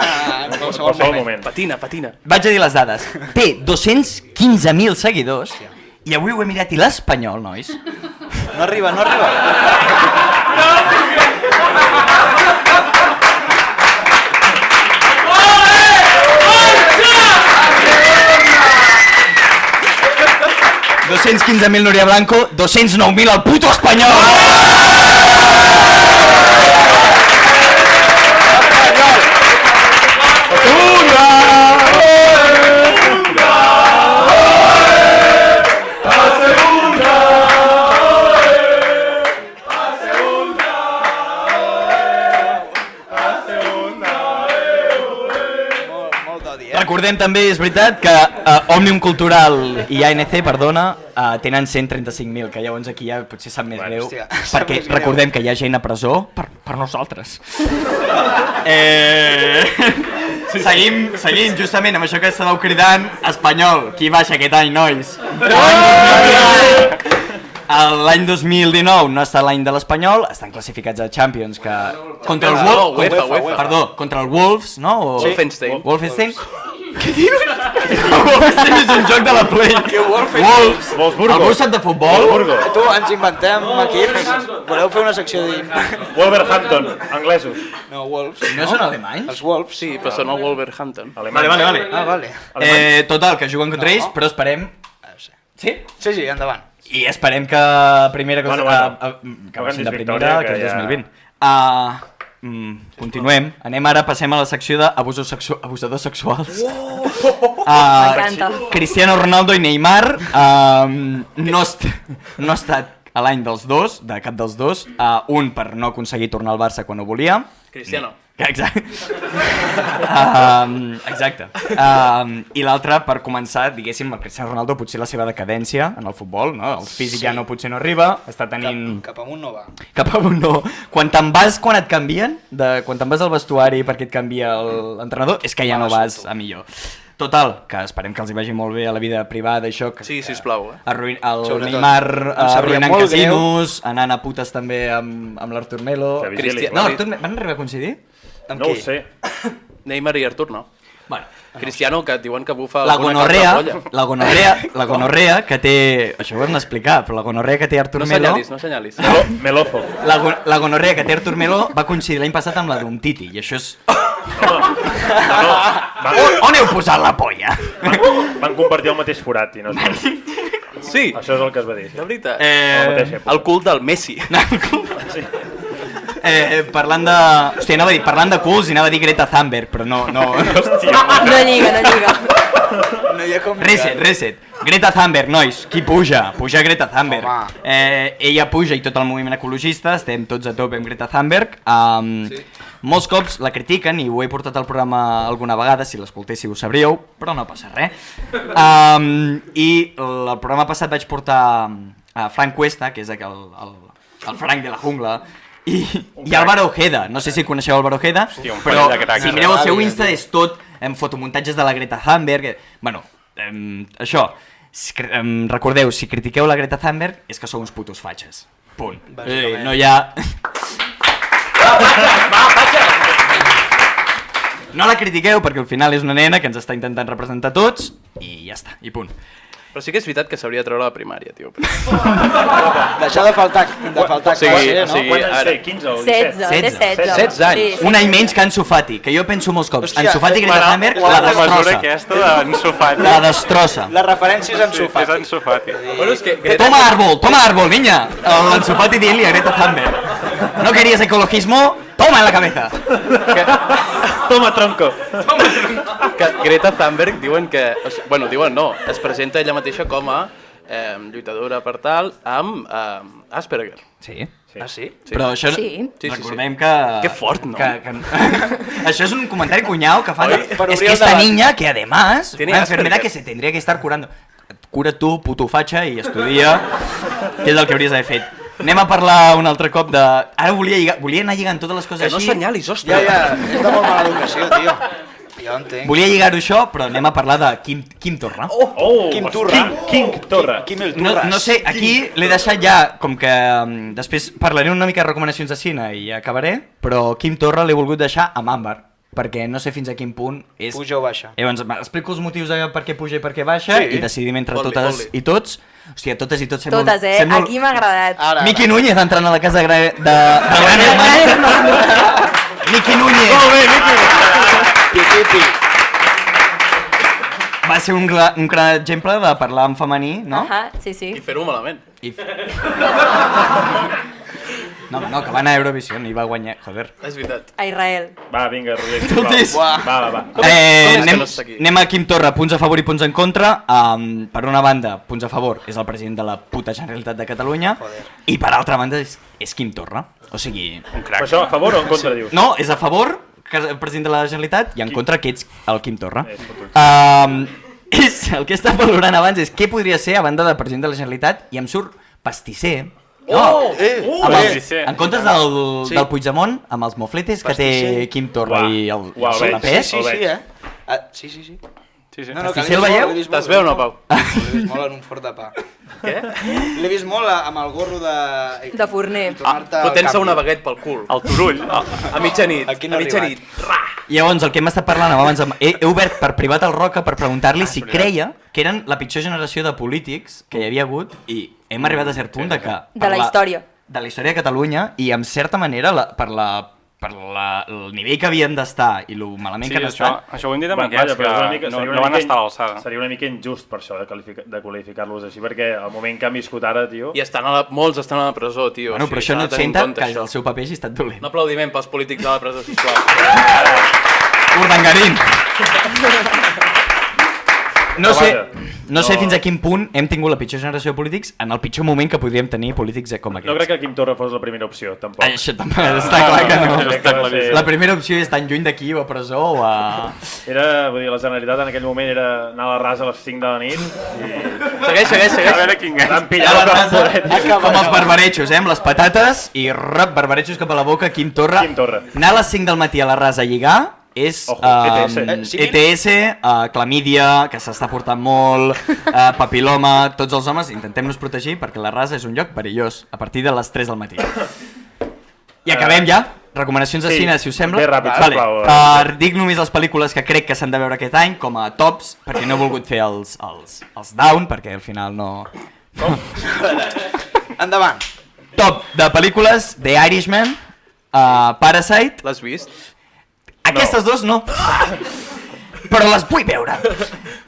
en qualsevol moment. Patina. Vaig a dir les dades. Té 215.000 seguidors i avui ho he mirat i l'Espanyol, nois. No arriba. 215.000 Núria Blanco, 209.000 al puto Espanyol! Recordem també, és veritat, que Òmnium Cultural i ANC, tenen 135.000, que llavors aquí ja potser sap més greu, perquè recordem que hi ha gent a presó per nosaltres. Seguim justament amb això que estàveu cridant, Espanyol, qui baixa aquest any, nois? L'any 2019 no ha estat l'any de l'Espanyol, estan classificats a Champions contra el Wolves, no? Wolfenstein. Què dius? Wolfenstein és un joc de la Play. Wolfsburgo. Algú sap de futbol? Tu, ens inventem equips. Voleu fer una secció de... Wolverhampton, anglesos. No, Wolves. No són alemanys? Els Wolves. Sí, però són el Wolverhampton. Vale. Vale. Total, que juguen contra ells, però esperem... Sí? Sí, endavant. I esperem que primera cosa... Que baixin de primera, que és 2020. Continuem. Passem a la secció d'abusadors sexuals. M'encanta. Cristiano Ronaldo i Neymar no ha estat a l'any dels dos, de cap dels dos, un per no aconseguir tornar al Barça quan ho volia. Cristiano. Exacte. I l'altre, per començar, diguéssim, el Cristiano Ronaldo potser la seva decadència en el futbol, no? El físic ja potser no arriba, està tenint... Cap amunt no va. Cap amunt no. Quan et canvien, quan te'n vas al vestuari perquè et canvia l'entrenador, és que ja no vas a millor. Total, que esperem que els hi vagi molt bé a la vida privada, això... Sí, sisplau. El Neymar arruïnant casinos, anant a putes també amb l'Artur Melo... No, van arribar a coincidir? No ho sé. Neymar i Artur, no? Bueno, Cristiano, que diuen que bufa la gonorrea que té... Això ho hem d'explicar, però la gonorrea que té Artur Melo... No senyalis. Melozo. La gonorrea que té Artur Melo va coincidir l'any passat amb la d'un Titi, i això és... On heu posat la polla? Van compartir el mateix forat i no sé. Sí. Això és el que es va dir. De veritat. El cul del Messi. Parlant de... Hòstia, parlant de culs i anava a dir Greta Thunberg, però no... Hòstia. No lliga. No hi ha com... Reset. Greta Thunberg, nois, qui puja? Puja Greta Thunberg. Ella puja i tot el moviment ecologista, estem tots a tope amb Greta Thunberg. Molts cops la critiquen i ho he portat al programa alguna vegada, si l'escoltéssiu ho sabríeu, però no passa res. I el programa passat vaig portar a Frank Cuesta, que és el Frank de la jungla, i Álvaro Ojeda, no sé si coneixeu Álvaro Ojeda, però si mireu el seu Insta és tot amb fotomuntatges de la Greta Thunberg. Bueno, això, recordeu, si critiqueu la Greta Thunberg és que sou uns putos fatxes. Punt. No hi ha... No la critiqueu perquè al final és una nena que ens està intentant representar tots i ja està, i punt. Però sí que és veritat que s'hauria de treure la primària, tio. Deixar de faltar quasi, no? Quants anys té? 15 o 17? 16 anys. Un any menys que Ansu Fati, que jo penso molts cops. Ansu Fati i Greta Thunberg la destrossa. La mesura aquesta d'Ansu Fati. La destrossa. La referència és Ansu Fati. És Ansu Fati. Toma árbol, niña. Ansu Fati dient-li a Greta Thunberg. ¿No querías ecologismo? Toma en la cabeza. Toma tronco. Que Greta Thunberg diuen que... Bueno, diuen no, es presenta ella mateixa com a lluitadora per tal amb Asperger. Sí. Ah, sí? Però això... Sí. Recordem que... Que fort, no? Això és un comentari cunyau que fan... Es que esta niña, que además, una enfermedad que se tendría que estar curando. Cura tu, puto fatxa, i estudia, que és el que hauries d'haver fet. Anem a parlar un altre cop de... Ara volia anar lligant totes les coses Que no així. senyalis, ostres. Ja, és de molt mala educació, tio. Jo entenc. Volia lligar-ho això, però anem a parlar de Quim Torra. Quim Torra. Quim Torra. Quim el Torres. No sé, aquí l'he deixat ja, com que després parlaré una mica de recomanacions de cine i acabaré, però Quim Torra l'he volgut deixar amb Àmbar, perquè no sé fins a quin punt és... Puja o baixa? Llavors, explico els motius de per què puja i per què baixa, i decidim entre totes i tots. Hòstia, totes i tots... Totes, aquí m'ha agradat. Miqui Núñez entrant a la casa de Gran Hermano. Miqui Núñez. Molt bé, Miqui. Piquipi. Va ser un gran exemple de parlar en femení, no? Sí. I fer-ho malament. No, que va anar a Eurovision i va guanyar, joder. És veritat. A Israel. Va, vinga, Roger. Escoltis. Va. Anem a Quim Torra, punts a favor i punts en contra. Per una banda, punts a favor, és el president de la puta Generalitat de Catalunya. I per altra banda, és Quim Torra. O sigui... Un crac. Per això, a favor o en contra, dius? No, és a favor, que és el president de la Generalitat, i en contra que ets el Quim Torra. El que estava valorant abans és què podria ser a banda del president de la Generalitat i em surt pastisser. En comptes del Puigdemont, amb els mofletes que té Quim Torra i el Solapés. Sí. Pastisser el veieu? Te'ls veu o no, Pau? L'he vist molt en un forn de pa. Què? L'he vist molt amb el gorro de... De forner. Fotent-se una baguet pel cul. El Turull. A mitjanit. Aquí no ha mitjanit. Llavors, el que hem estat parlant abans, he obert per privat al Roca per preguntar-li si creia que eren la pitjor generació de polítics que hi havia hagut i hem arribat a cert punt de que... De la història. De la història de Catalunya i en certa manera el nivell que havien d'estar i el malament que han estat... Això ho hem dit amb aquests, que no van estar a l'alçada. Seria una mica injust per això, de qualificar-los així, perquè el moment que han viscut ara, tio... I molts estan a la presó, tio. Bueno, però això no et senta que el seu paper hagi estat dolent. Un aplaudiment pels polítics de la presó, sisplau. Urdangarín! No sé fins a quin punt hem tingut la pitjor generació de polítics en el pitjor moment que podríem tenir polítics com aquests. No crec que Quim Torra fos la primera opció, tampoc. Això tampoc, està clar que no. La primera opció és tan lluny d'aquí o a presó o a... Vull dir, la Generalitat en aquell moment era anar a la rasa a les 5 de la nit i... Segueix. A veure quin gai. Van pillar la rasa. Com els barbarechos, amb les patates i barbarechos cap a la boca, Quim Torra. Anar a les 5 del matí a la rasa a lligar és ETS, clamídia, que s'està portant molt, papiloma, tots els homes, intentem-nos protegir perquè la rasa és un lloc perillós a partir de les 3 del matí. I acabem ja. Recomanacions de cine, si us sembla. Bé ràpid, dic només les pel·lícules que crec que s'han de veure aquest any, com a tops, perquè no he volgut fer els down, perquè al final no... Endavant. Top de pel·lícules, The Irishman, Parasite... L'has vist? Aquestes dos no. Però les vull veure.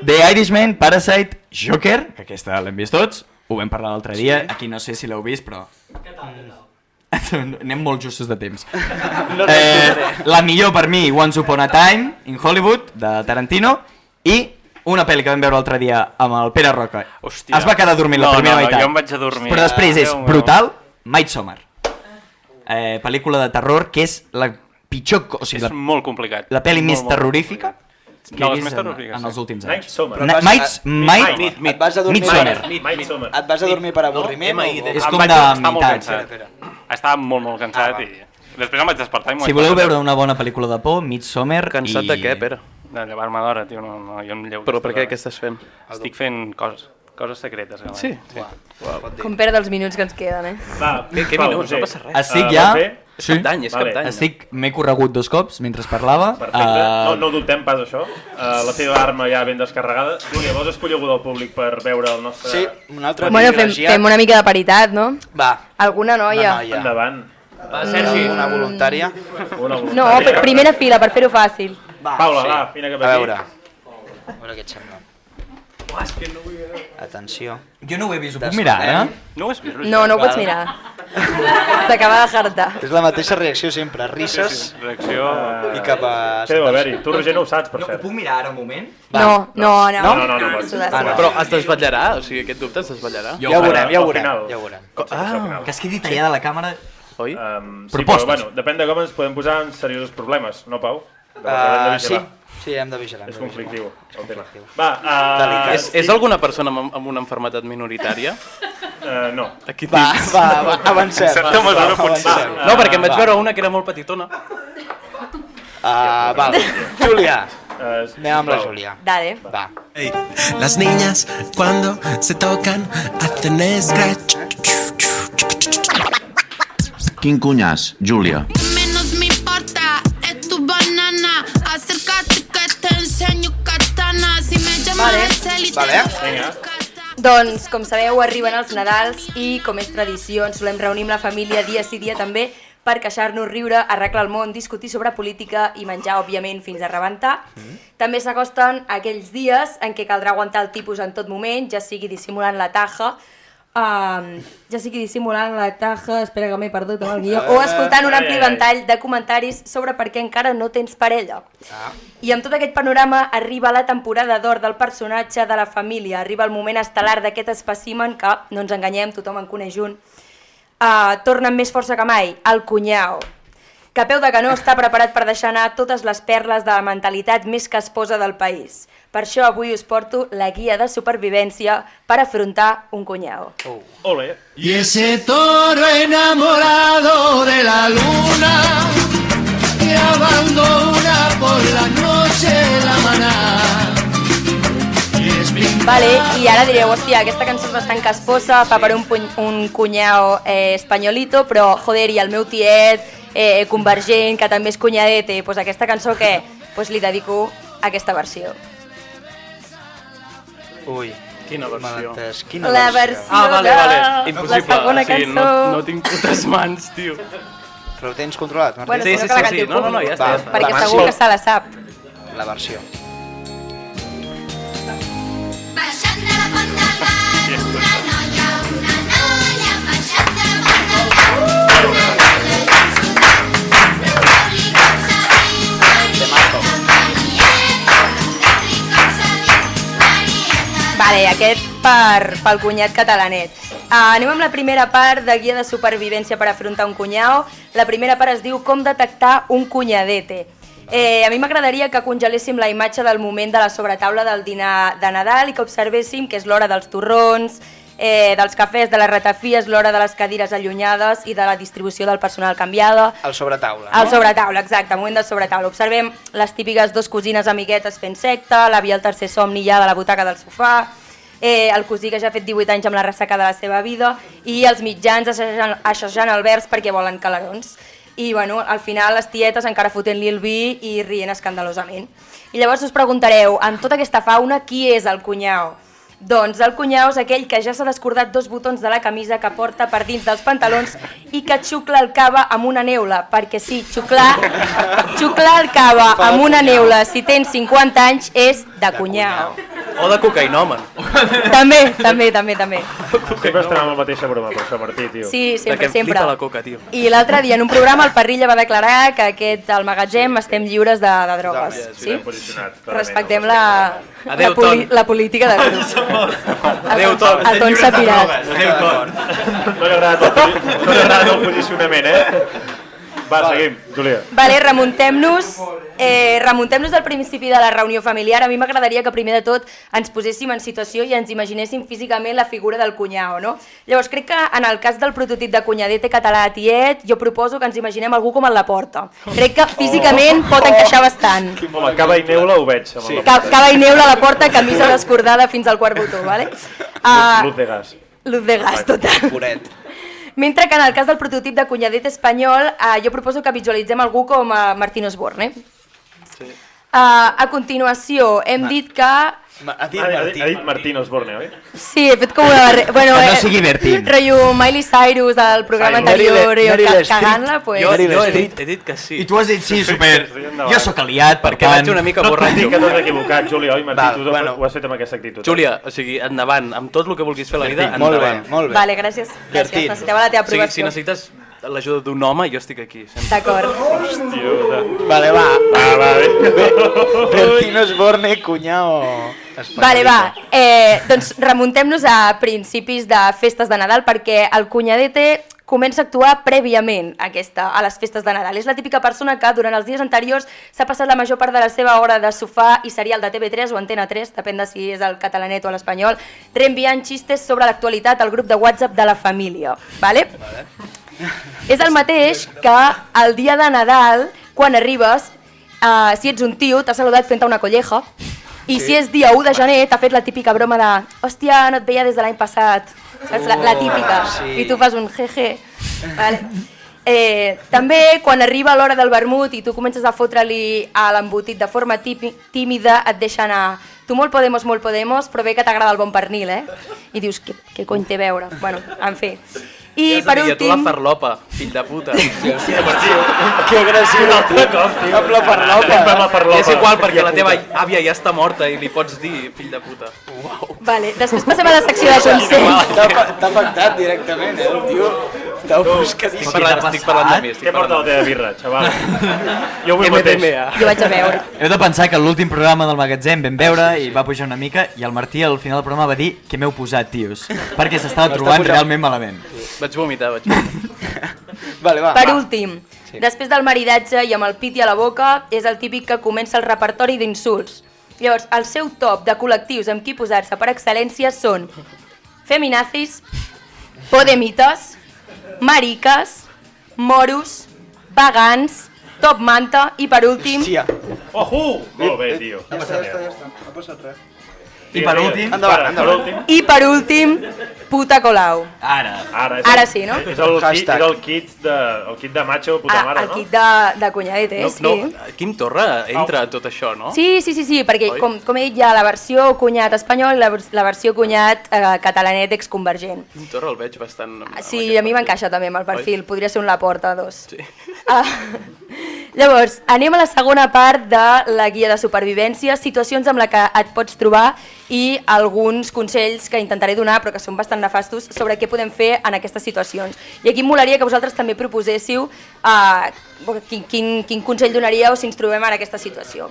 The Irishman, Parasite, Joker, que aquesta l'hem vist tots, ho vam parlar l'altre dia, aquí no sé si l'heu vist, però... Anem molt justos de temps. La millor per mi, Once Upon a Time in Hollywood, de Tarantino, i una pel·li que vam veure l'altre dia amb el Pere Roca. Hòstia. Es va quedar dormint la primera meitat. Jo em vaig a dormir. Però després és brutal, Midsommar. Pel·lícula de terror que és la pitjor... O sigui, és molt complicat. La pel·li més terrorífica que he vist en els últims anys. Et vas a dormir per avorriment? És com de meitats. Estava molt cansat i després em vaig despertar i m'ho vaig... Si voleu veure una bona pel·lícula de por, Midsommar i... Cansat de què, Pere? De llevar-me d'hora, tio, no, jo em llevo... Però per què estàs fent? Estic fent coses secretes. Sí? Com perdre els minuts que ens queden, Què minuts? No passa res. Estic ja... És cap d'any, és cap d'any. M'he corregut 2 cops mentre parlava. Perfecte, no dubtem pas això. La teva arma ja ben descarregada. Júlia, vols escollir algú del públic per veure el nostre... Sí, un altre privilegiat. Fem una mica de paritat, no? Va. Alguna noia. Endavant. Va, Sergi. Una voluntària. No, primera fila, per fer-ho fàcil. Paula, va, vine cap aquí. A veure què et sembla. És que no vull veure. Atenció. Jo no ho he vist, ho puc mirar, No ho has vist? No ho pots mirar. S'acaba de hartar. És la mateixa reacció sempre, risses i cap a... Què deu haver-hi? Tu, Roger, no ho saps, per cert. Ho puc mirar ara un moment? No. Però es desvetllarà? O sigui, aquest dubte es desvetllarà? Ja ho veurem. Que es quedi tallada la càmera... Propostes. Bueno, depèn de com ens podem posar en seriosos problemes, no, Pau? Sí, Sí, hem de vigilar. És conflictiu. Va, és alguna persona amb una malaltia minoritària? No. Aquí va, avancem. No, perquè em vaig veure una que era molt petitona. Vale, Júlia. Anem amb la Júlia. Dale. Va. Hey, las niñas cuando se tocan hacen scratch. Quin cunyàs, Júlia? Menos me importa, es tu banana. Acércate que te enseño katana. Si me llamas Vale. Doncs, com sabeu, arriben els Nadals i, com és tradició, ens solem reunir amb la família dia sí dia també per queixar-nos, riure, arreglar el món, discutir sobre política i menjar, òbviament, fins a rebentar. També s'acosten aquells dies en què caldrà aguantar el tipus en tot moment, ja sigui dissimulant la taja, espera que m'he perdut amb el guió, o escoltant un ampli ventall de comentaris sobre per què encara no tens parella. I amb tot aquest panorama arriba la temporada d'or del personatge de la família, arriba el moment estel·lar d'aquest espècimen que, no ens enganyem, tothom en coneix un, torna amb més força que mai, el cunyau, que a peu de canó està preparat per deixar anar totes les perles de la mentalitat més casposa del país. Per això avui us porto la guia de supervivència per afrontar un cunyau. Ole. Y ese toro enamorado de la luna que abandona por la noche la maná. Vale, i ara direu, hòstia, aquesta cançó és bastant casposa, fa per un cunyau espanyolito, però, joder, i el meu tiet convergent, que també és cunyadete, doncs aquesta cançó què? Doncs li dedico aquesta versió. Ui, quina versió? La versió vale. Impossible. La segona cançó. No tinc putes mans, tio. Però ho tens controlat, Martí? Bueno, sí, que la canti el públic. No, ja està. Perquè segur que se la sap. La versió. baixant de la font del mar, una noia, baixant de la font del mar, una noia i un soldat, pregunteu-li com s'ha dit, Marieta, pregunteu-li com s'ha dit, Marieta. Vale, aquest pel cunyat catalanet. Anem amb la primera part de guia de supervivència per afrontar un cunyau. La primera part es diu com detectar un cunyadete. A mi m'agradaria que congeléssim la imatge del moment de la sobretaula del dinar de Nadal i que observéssim que és l'hora dels torrons, dels cafès, de les ratafies, l'hora de les cadires allunyades i de la distribució del personal canviada. El sobretaula, no? El sobretaula, exacte, el moment del sobretaula. Observem les típiques dos cosines amiguetes fent secta, l'àvia al tercer somni ja de la butaca del sofà, el cosí que ja ha fet 18 anys amb la ressaca de la seva vida i els mitjans assajant el vers perquè volen calarons. I bueno, al final les tietes encara fotent-li el vi i rient escandalosament. I llavors us preguntareu, en tota aquesta fauna, qui és el cunyau? Doncs el cunyau és aquell que ja s'ha descordat 2 botons de la camisa que porta per dins dels pantalons i que xucla el cava amb una neula, perquè sí, xuclar el cava amb una neula si tens 50 anys és de cunyau. O de cocaïnòmen. També. Sempre estem amb la mateixa broma, per això, Martí, tio. Sí, sempre. Que em flipa la coca, tio. I l'altre dia en un programa el Parrilla va declarar que al magatzem estem lliures de drogues. Sí? Respectem la política de grup. Adéu, Ton. El Ton s'ha pirat. No li ha agradat el posicionament, Va, seguim, Júlia. Vale, remuntem-nos al principi de la reunió familiar. A mi m'agradaria que primer de tot ens poséssim en situació i ens imaginéssim físicament la figura del cunyau, no? Llavors crec que en el cas del prototip de cunyadete català tiet, jo proposo que ens imaginem algú com el Laporta. Crec que físicament pot encaixar bastant. Home, cava i neula ho veig. Cava i neula a la porta, camisa descordada fins al quart botó, vale? Luz de gas. Luz de gas, total. Puret. Mentre que en el cas del prototip de cunyadete espanyol, jo proposo que visualitzem algú com Martín Osborne. Sí. A continuació, hem dit que... Ha dit Martín Osborne, oi? Sí, he fet com una barreja... Bueno, que no sigui Bertín. Rotllo Miley Cyrus al programa anterior i cagant-la, pues... Jo he dit que sí. I tu has dit sí, super... Jo sóc aliat, per tant... Vaig una mica borratxo. No et que t'has equivocat, Júlia, oi, Martí? Tu ho has fet amb aquesta actitud. Júlia, o sigui, endavant, amb tot el que vulguis fer a la vida, endavant. Molt bé. Vale, gràcies. Necessitava la teva aprovació. Si necessites l'ajuda d'un home i jo estic aquí. D'acord. Vale, va. Va, bé. Bertino Osborne, cunyao... Vale, va. Doncs remuntem-nos a principis de festes de Nadal perquè el cunyadete comença a actuar prèviament a les festes de Nadal. És la típica persona que durant els dies anteriors s'ha passat la major part de la seva hora de sofà i serial de TV3 o Antena 3, depèn de si és el catalanet o l'espanyol, reenviant xistes sobre l'actualitat al grup de WhatsApp de la família. Vale? És el mateix que el dia de Nadal, quan arribes, si ets un tio, t'ha saludat fent una colleja, i si és dia 1 de gener t'ha fet la típica broma de hòstia, no et veia des de l'any passat, saps? La típica, i tu fas un jeje. Vale. També quan arriba l'hora del vermut i tu comences a fotre-li a l'embotit de forma tímida, et deixa anar tu molt podemos, però bé que t'agrada el bon pernil, i dius, què cony té a veure? Bueno, en fi. I per últim... tu la farlopa, fill de puta. Que agressiu l'altre cop, tio. Amb la farlopa. És igual, perquè la teva àvia ja està morta i li pots dir fill de puta. Vale, després passem a la secció de consells. T'ha afectat directament, el tio. Està ofuscadíssim. Estic parlant de mi. Què porta la teva birra, xaval? Jo vull mateix. Jo vaig a veure. Heu de pensar que l'últim programa del magatzem vam veure i va pujar una mica i el Martí al final del programa va dir què m'heu posat, tios, perquè s'estava trobant realment malament. Vaig vomitar. Vale, va. Per últim, després del maridatge i amb el piti a la boca, és el típic que comença el repertori d'insults. Llavors, el seu top de col·lectius amb qui posar-se per excel·lència són feminazis, podemites, mariques, moros, vegans, top manta i per últim... Hòstia. Ojo! Molt bé, tio. Ja està. No ha passat res. I per últim... Endavant. I per últim, puta Colau. Ara sí, no? És el kit de macho puta mare, no? El kit de cunyadete, sí. Quim Torra entra a tot això, no? Sí, perquè com he dit ja, la versió cunyat espanyol i la versió cunyat catalanet exconvergent. Quim Torra el veig bastant... Sí, a mi m'encaixa també amb el perfil, podria ser un Laporta 2. Sí. Llavors, anem a la segona part de la guia de supervivència, situacions amb la que et pots trobar i alguns consells que intentaré donar, però que són bastant nefastos, sobre què podem fer en aquestes situacions. I aquí em molaria que vosaltres també proposéssiu quin consell donaríeu si ens trobem en aquesta situació.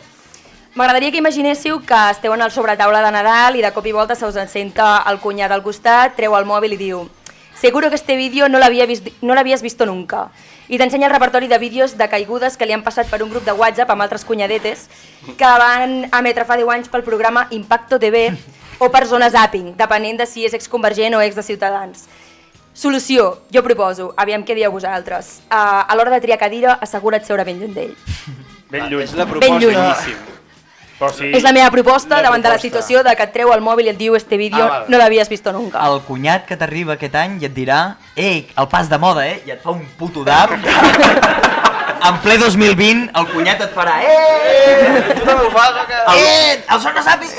M'agradaria que imaginéssiu que esteu en el sobretaula de Nadal i de cop i volta se us encenta el cunyat al costat, treu el mòbil i diu «Seguro que este vídeo no l'havías visto nunca». I t'ensenya el repertori de vídeos de caigudes que li han passat per un grup de WhatsApp amb altres cunyadetes que van emetre fa 10 anys pel programa Impacto TV o per Zona Zapping, depenent de si és exconvergent o ex de Ciutadans. Solució, jo proposo, aviam què dieu vosaltres. A l'hora de triar cadira, assegura't seure ben lluny d'ell. Ben lluny. És la proposta... És la meva proposta davant de la situació de que et treu el mòbil i et diu este vídeo no l'havies visto nunca. El cunyat que t'arriba aquest any i et dirà «Ei, el pas de moda, i et fa un puto dab». En ple 2020, el cunyat et farà Tu no ho fas, o què? El Zona Zapping!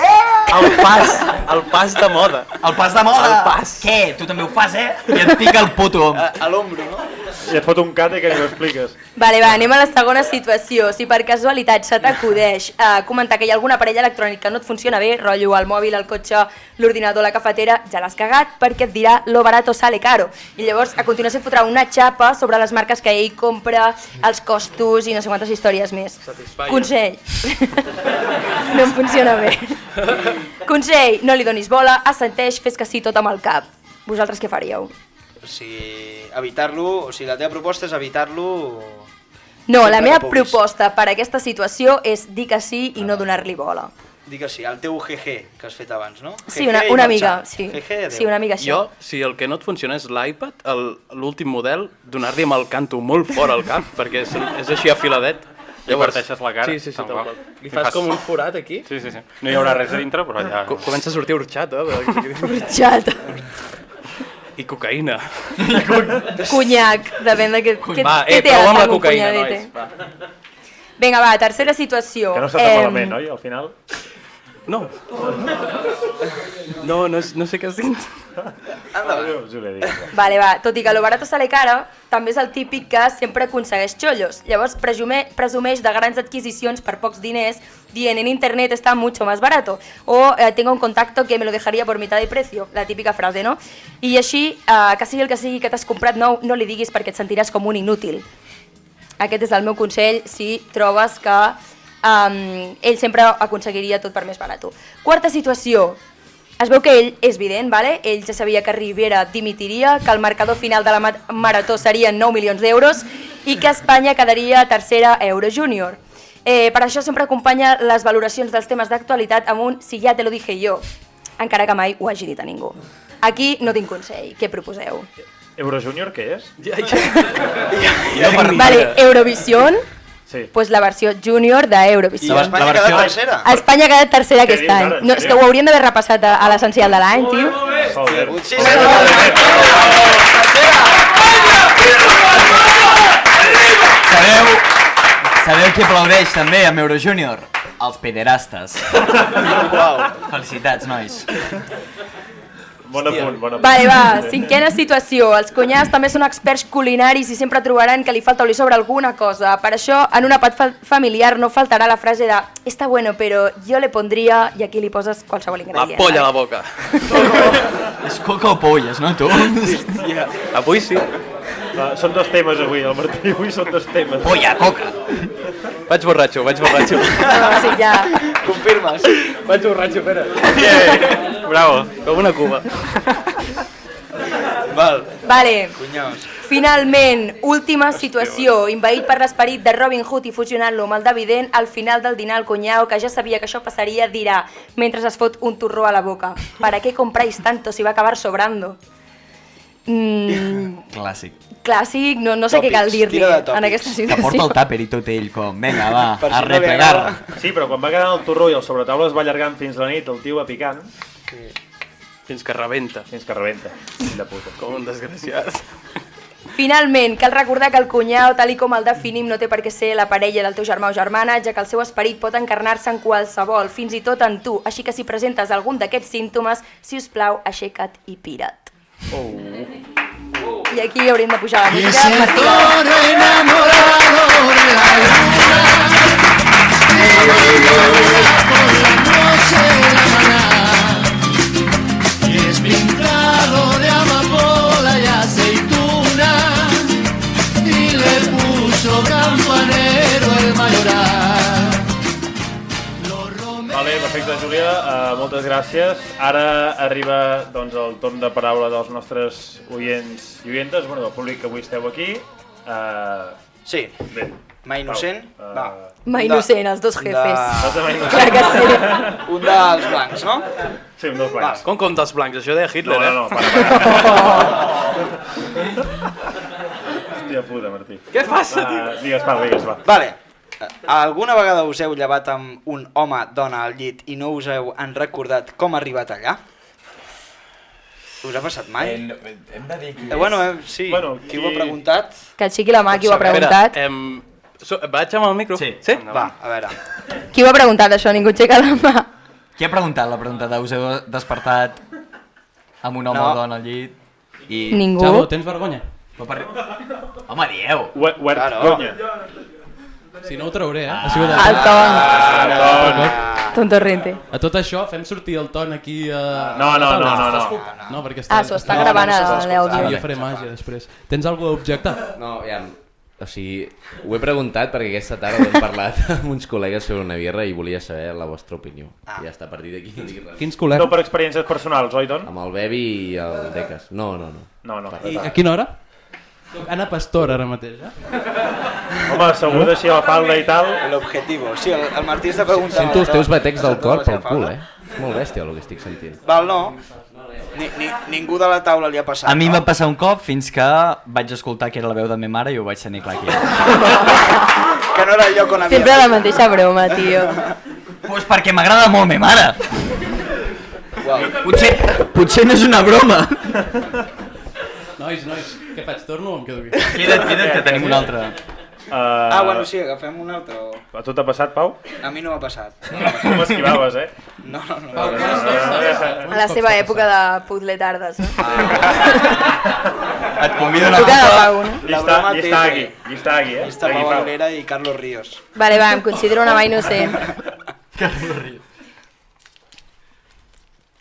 El pas de moda. El pas de moda! Què? Tu també ho fas, I et pica el puto. A l'ombro, no? I et fot un cate que ni ho expliques. Vale, va, anem a la segona situació. Si per casualitat se t'acudeix comentar que hi ha algun aparell electrònic que no et funciona bé, rotllo el mòbil, el cotxe, l'ordinador, la cafetera, ja l'has cagat perquè et dirà lo barato sale caro. I llavors a continuació et fotrà una xapa sobre les marques que ell compra, els costos i no sé quantes històries més. Consell. No em funciona bé. Consell, no li donis bola, assenteix, fes que sí tot amb el cap. Vosaltres què faríeu? O sigui, evitar-lo, o sigui, la teva proposta és evitar-lo... No, la meva proposta per a aquesta situació és dir que sí i no donar-li bola. Dir que sí, el teu GG que has fet abans, no? Sí, una amiga, sí. Sí, una amiga això. Jo, si el que no et funciona és l'iPad, l'últim model, donar-li amb el canto molt fora al cap, perquè és així afiladet. I parteixes la cara. Sí, tal qual. Li fas com un forat aquí. Sí. No hi haurà res a dintre, però allà... Comença a sortir horxata. Horxata. I cocaïna. Conyac, depèn de què té a la sang un cunyadete. Vinga, va, tercera situació. Que no està tan malament, oi, al final? No. No sé què has dit. Vale, va, tot i que lo barato sale caro, també és el típic que sempre aconsegueix xollos. Llavors presumeix de grans adquisicions per pocs diners, dient en internet está mucho más barato, o tengo un contacto que me lo dejaría por mitad de precio, la típica frase, no? I així, que sigui el que sigui que t'has comprat nou, no li diguis perquè et sentiràs com un inútil. Aquest és el meu consell si trobes que ell sempre aconseguiria tot per més barato. Quarta situació. Es veu que ell és vident, vale? Ell ja sabia que Rivera dimitiria, que el marcador final de la marató serien 9 milions d'euros i que Espanya quedaria tercera Euro Júnior. Per això sempre acompanya les valoracions dels temes d'actualitat amb un "si ja te lo dije yo", encara que mai ho hagi dit a ningú. Aquí no tinc consell, què proposeu? Euro Júnior què és? Vale, Eurovisión, sí. Pues la versió júnior d'Eurovisió. I Espanya ha quedat tercera. Espanya ha quedat tercera aquest any. No, és que ho haurien d'haver repassat a l'essencial de l'any, tio. Sabeu qui aplaudeix també amb Euro Júnior? Els pederastes. Felicitats, nois. Bon apunt. Vale, va, cinquena situació. Els cunyats també són experts culinaris i sempre trobaran que li falta oli sobre alguna cosa. Per això, en un àpat familiar no faltarà la frase de "está bueno, pero yo le pondría", i aquí li poses qualsevol ingredient. La polla a la boca. És coca o polles, no, tu? Avui sí. Són dos temes avui, el Martí, avui són dos temes. Polla, coca. Vaig borratxo. No, sí, ja. Confirmes. Vaig borratxo, espera. Bravo, com una cuba. Vale. Cunyaos. Finalment, última situació. Invaït per l'esperit de Robin Hood i fusionant-lo amb el d'Evident, al final del dinar el cunyao, que ja sabia que això passaria, dirà, mentre es fot un torró a la boca: "¿Para qué compráis tanto si va a acabar sobrando?" Clàssic, no sé què cal dir-li en aquesta Que situació. porta el tàper i tot ell com, vinga, va, Per si a no li replegar. agrada. Sí, però quan va quedant el torró i el sobretaula es va allargant fins la nit, el tio va picant, Fins que rebenta. fins que rebenta. Fill de puta. Com un desgraciat. Finalment, cal recordar que el cunyao, tal i com el definim, no té per què ser la parella del teu germà o germana, ja que el seu esperit pot encarnar-se en qualsevol, fins i tot en tu. Així que si presentes algun d'aquests símptomes, si us plau, aixeca't i pira't. I aquí hauríem de pujar la Y música. ese toro enamorado de la luna, por la noche la maná, y es pintado de amapola y aceituna, y le puso campanero el mayoral. Vale, perfecte, Júlia, moltes gràcies. Ara arriba doncs, el torn de paraula dels nostres oients i oientes, bueno, del públic que avui esteu aquí. Sí, Bé. Ma innocent, va. Ma innocent, els dos jefes. Clar que sí. Un dels blancs, no? Sí, un dels blancs. Com compta els blancs? Això deia Hitler, No, para. Hòstia puta, Martí. Què passa, tio? Digues, va. Vale. Alguna vegada us heu llevat amb un home-dona al llit i no us heu recordat com ha arribat allà? Us ha passat mai? Hem de dir qui sí, qui ho ha preguntat? Que aixequi la mà, qui ho ha preguntat. Vaig amb el micro? Sí. Va, a veure. Qui ho ha preguntat, això? Ningú aixeca la mà. Qui ha preguntat la pregunta de us heu despertat amb un home o dona al llit? I... Ningú. Xavo, tens vergonya? Home, dieu. Vergonya. Si no ho trauré, El Ton. Tonto rente. A tot això, fem sortir el Ton aquí a... No. No, perquè està... S'ho està gravant a l'àudio. Jo faré màgia després. Tens alguna cosa a objectar? No, ja... O sigui, ho he preguntat perquè aquesta tarda hem parlat amb uns col·legues sobre una birra i volia saber la vostra opinió. I ja està, a partir d'aquí no dic res. Quins col·legues? No per experiències personals, oi, Ton? Amb el Bebi i el Decas. No. I a quina hora? Anna Pastor ara mateix, Home, segur d'així la falda i tal. L'objectiu. Sí, el Martí està preguntant... Sento els teus batecs del cor pel cul, Molt bèstia el que estic sentint. Val, no. Ningú de la taula li ha passat. A mi va passar un cop fins que vaig escoltar que era la veu de ma mare i ho vaig tenir clar aquí. Que no era el lloc on havia... Sempre la mateixa broma, tio. Pues perquè m'agrada molt ma mare. Potser no és una broma. Nois, què faig? Torno o em quedo aquí? Queda't, que tenim un altre. Bueno, sí, agafem un altre. A tu t'ha passat, Pau? A mi no m'ha passat. Tu m'esquivaves, No. A la seva època de puzzle tardes, no? Et convido una Època de Pau, no? Llista aquí, Llista Pau Aguilera i Carlos Ríos. Vale, va, em considero una mà innocent. Carlos Ríos.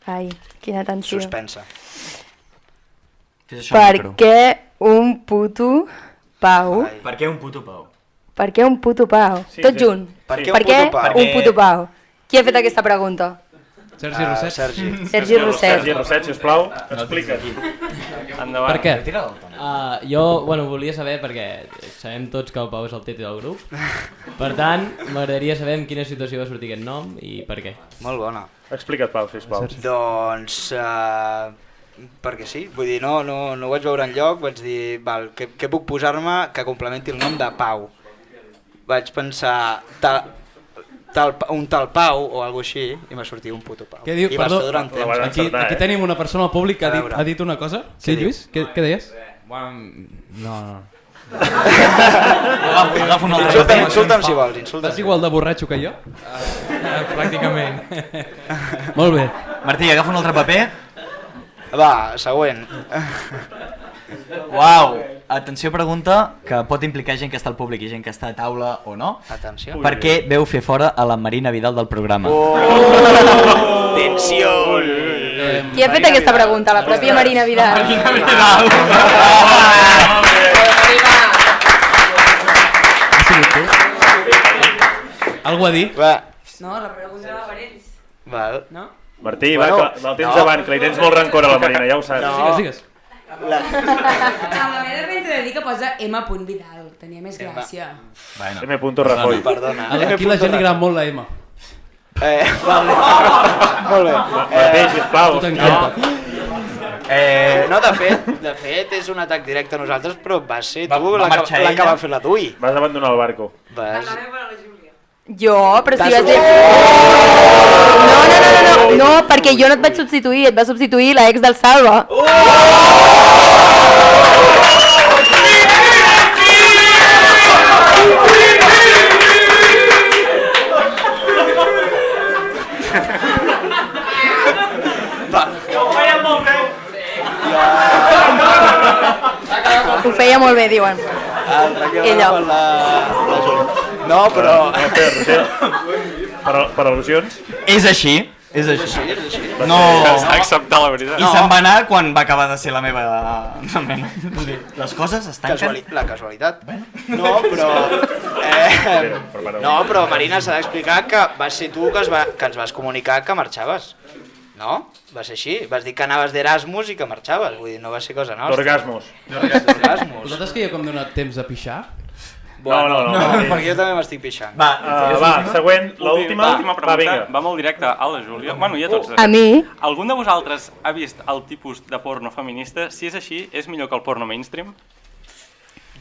Ai, quina tensió. Suspensa. Per què un puto Pau? Per què un puto Pau? Per què un puto Pau? Tot junt. Per què Per què un puto Pau? Pau? Qui ha fet aquesta pregunta? Sergi Roset. Sergi Roset. Sergi Roset, sisplau, explica't. Endavant. Per què? Jo, volia saber, perquè sabem tots que el Pau és el tete del grup. Per tant, m'agradaria saber en quina situació va sortir aquest nom i per què. Molt bona. Explica't, Pau, sisplau. Doncs... perquè sí, vull dir, no ho vaig veure enlloc, vaig dir, val, què puc posar-me que complementi el nom de Pau? Vaig pensar, un tal Pau o alguna així, i m'ha sortit un puto Pau. Què diu? I va Perdó, estar durant temps. aquí tenim una persona al públic que ha dit una cosa. Sí, Lluís? Què deies? No. Agafa un altre. Insulta'm si vols, insulta'm. Estàs igual de borratxo que jo? Pràcticament. Molt bé. Martí, agafa un altre paper. Va, següent. Uau! Atenció, pregunta que pot implicar gent que està al públic i gent que està a taula o no. Atenció. Per què veu fer fora a la Marina Vidal del programa? Tensió! Qui ha fet aquesta pregunta? La pròpia Marina Vidal. Marina Vidal! Algú a dir? Va. No, la pregunta va per ells. Val. No? Martí, va, del temps davant, que li tens molt rancor a la Marina, ja ho saps. Digues. A la meva reventa de dir que posa M.Vidal, tenia més gràcia. M. Rajoy. Perdona. Aquí la gent li agrada molt la M. Vale. Molt bé. Martí, sisplau. No, de fet és un atac directe a nosaltres, però va ser tu la que va fer la Dui. Vas abandonar el barco. Jo? Però si vas dir... No, perquè jo no et vaig substituir, et va substituir la ex del Salva. Ho feia molt bé, diuen. Ella. No, però... Per al·lusions? És així. És així. No... S'ha d'acceptar la veritat. I se'n va anar quan va acabar de ser la meva... Les coses es tanquen... La casualitat. No, però... No, però Marina, s'ha d'explicar que vas ser tu que ens vas comunicar que marxaves. No? Va ser així. Vas dir que anaves d'Erasmus i que marxaves. Vull dir, no va ser cosa nostra. D'orgasmos. Vosaltres que jo com donat temps de pixar? No, perquè jo també m'estic pixant. Va, següent, l'última. Va, vinga. Va molt directe a la Júlia. Bueno, i a tots. A mi? Algun de vosaltres ha vist el tipus de porno feminista? Si és així, és millor que el porno mainstream?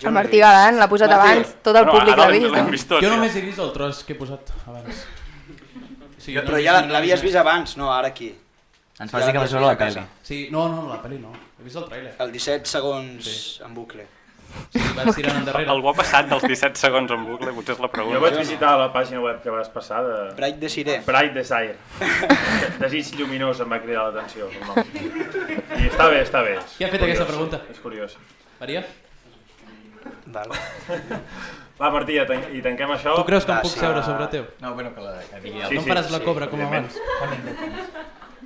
El Martí Galán l'ha posat abans, tot el públic l'ha vist. Jo només he vist el tros que he posat abans. Però ja l'havies vist abans, no, ara aquí. Ens vas dir que vas veure la pel·li. Sí, no, la pel·li no. He vist el tràiler. El 17 segons en bucle. Sí, vas tirant endarrere. Algú ha passat dels 17 segons en bucle, potser és la pregunta. Jo vaig visitar la pàgina web que vas passar de... Bright Desire. Bright Desire. Desig lluminós em va cridar l'atenció. I està bé, està bé. Qui ha fet aquesta pregunta? És curiós. Maria? Val. Va, Martí, i tanquem això. Tu creus que em puc seure sobre teu? No, bueno, que digui... No em faràs la cobra com abans?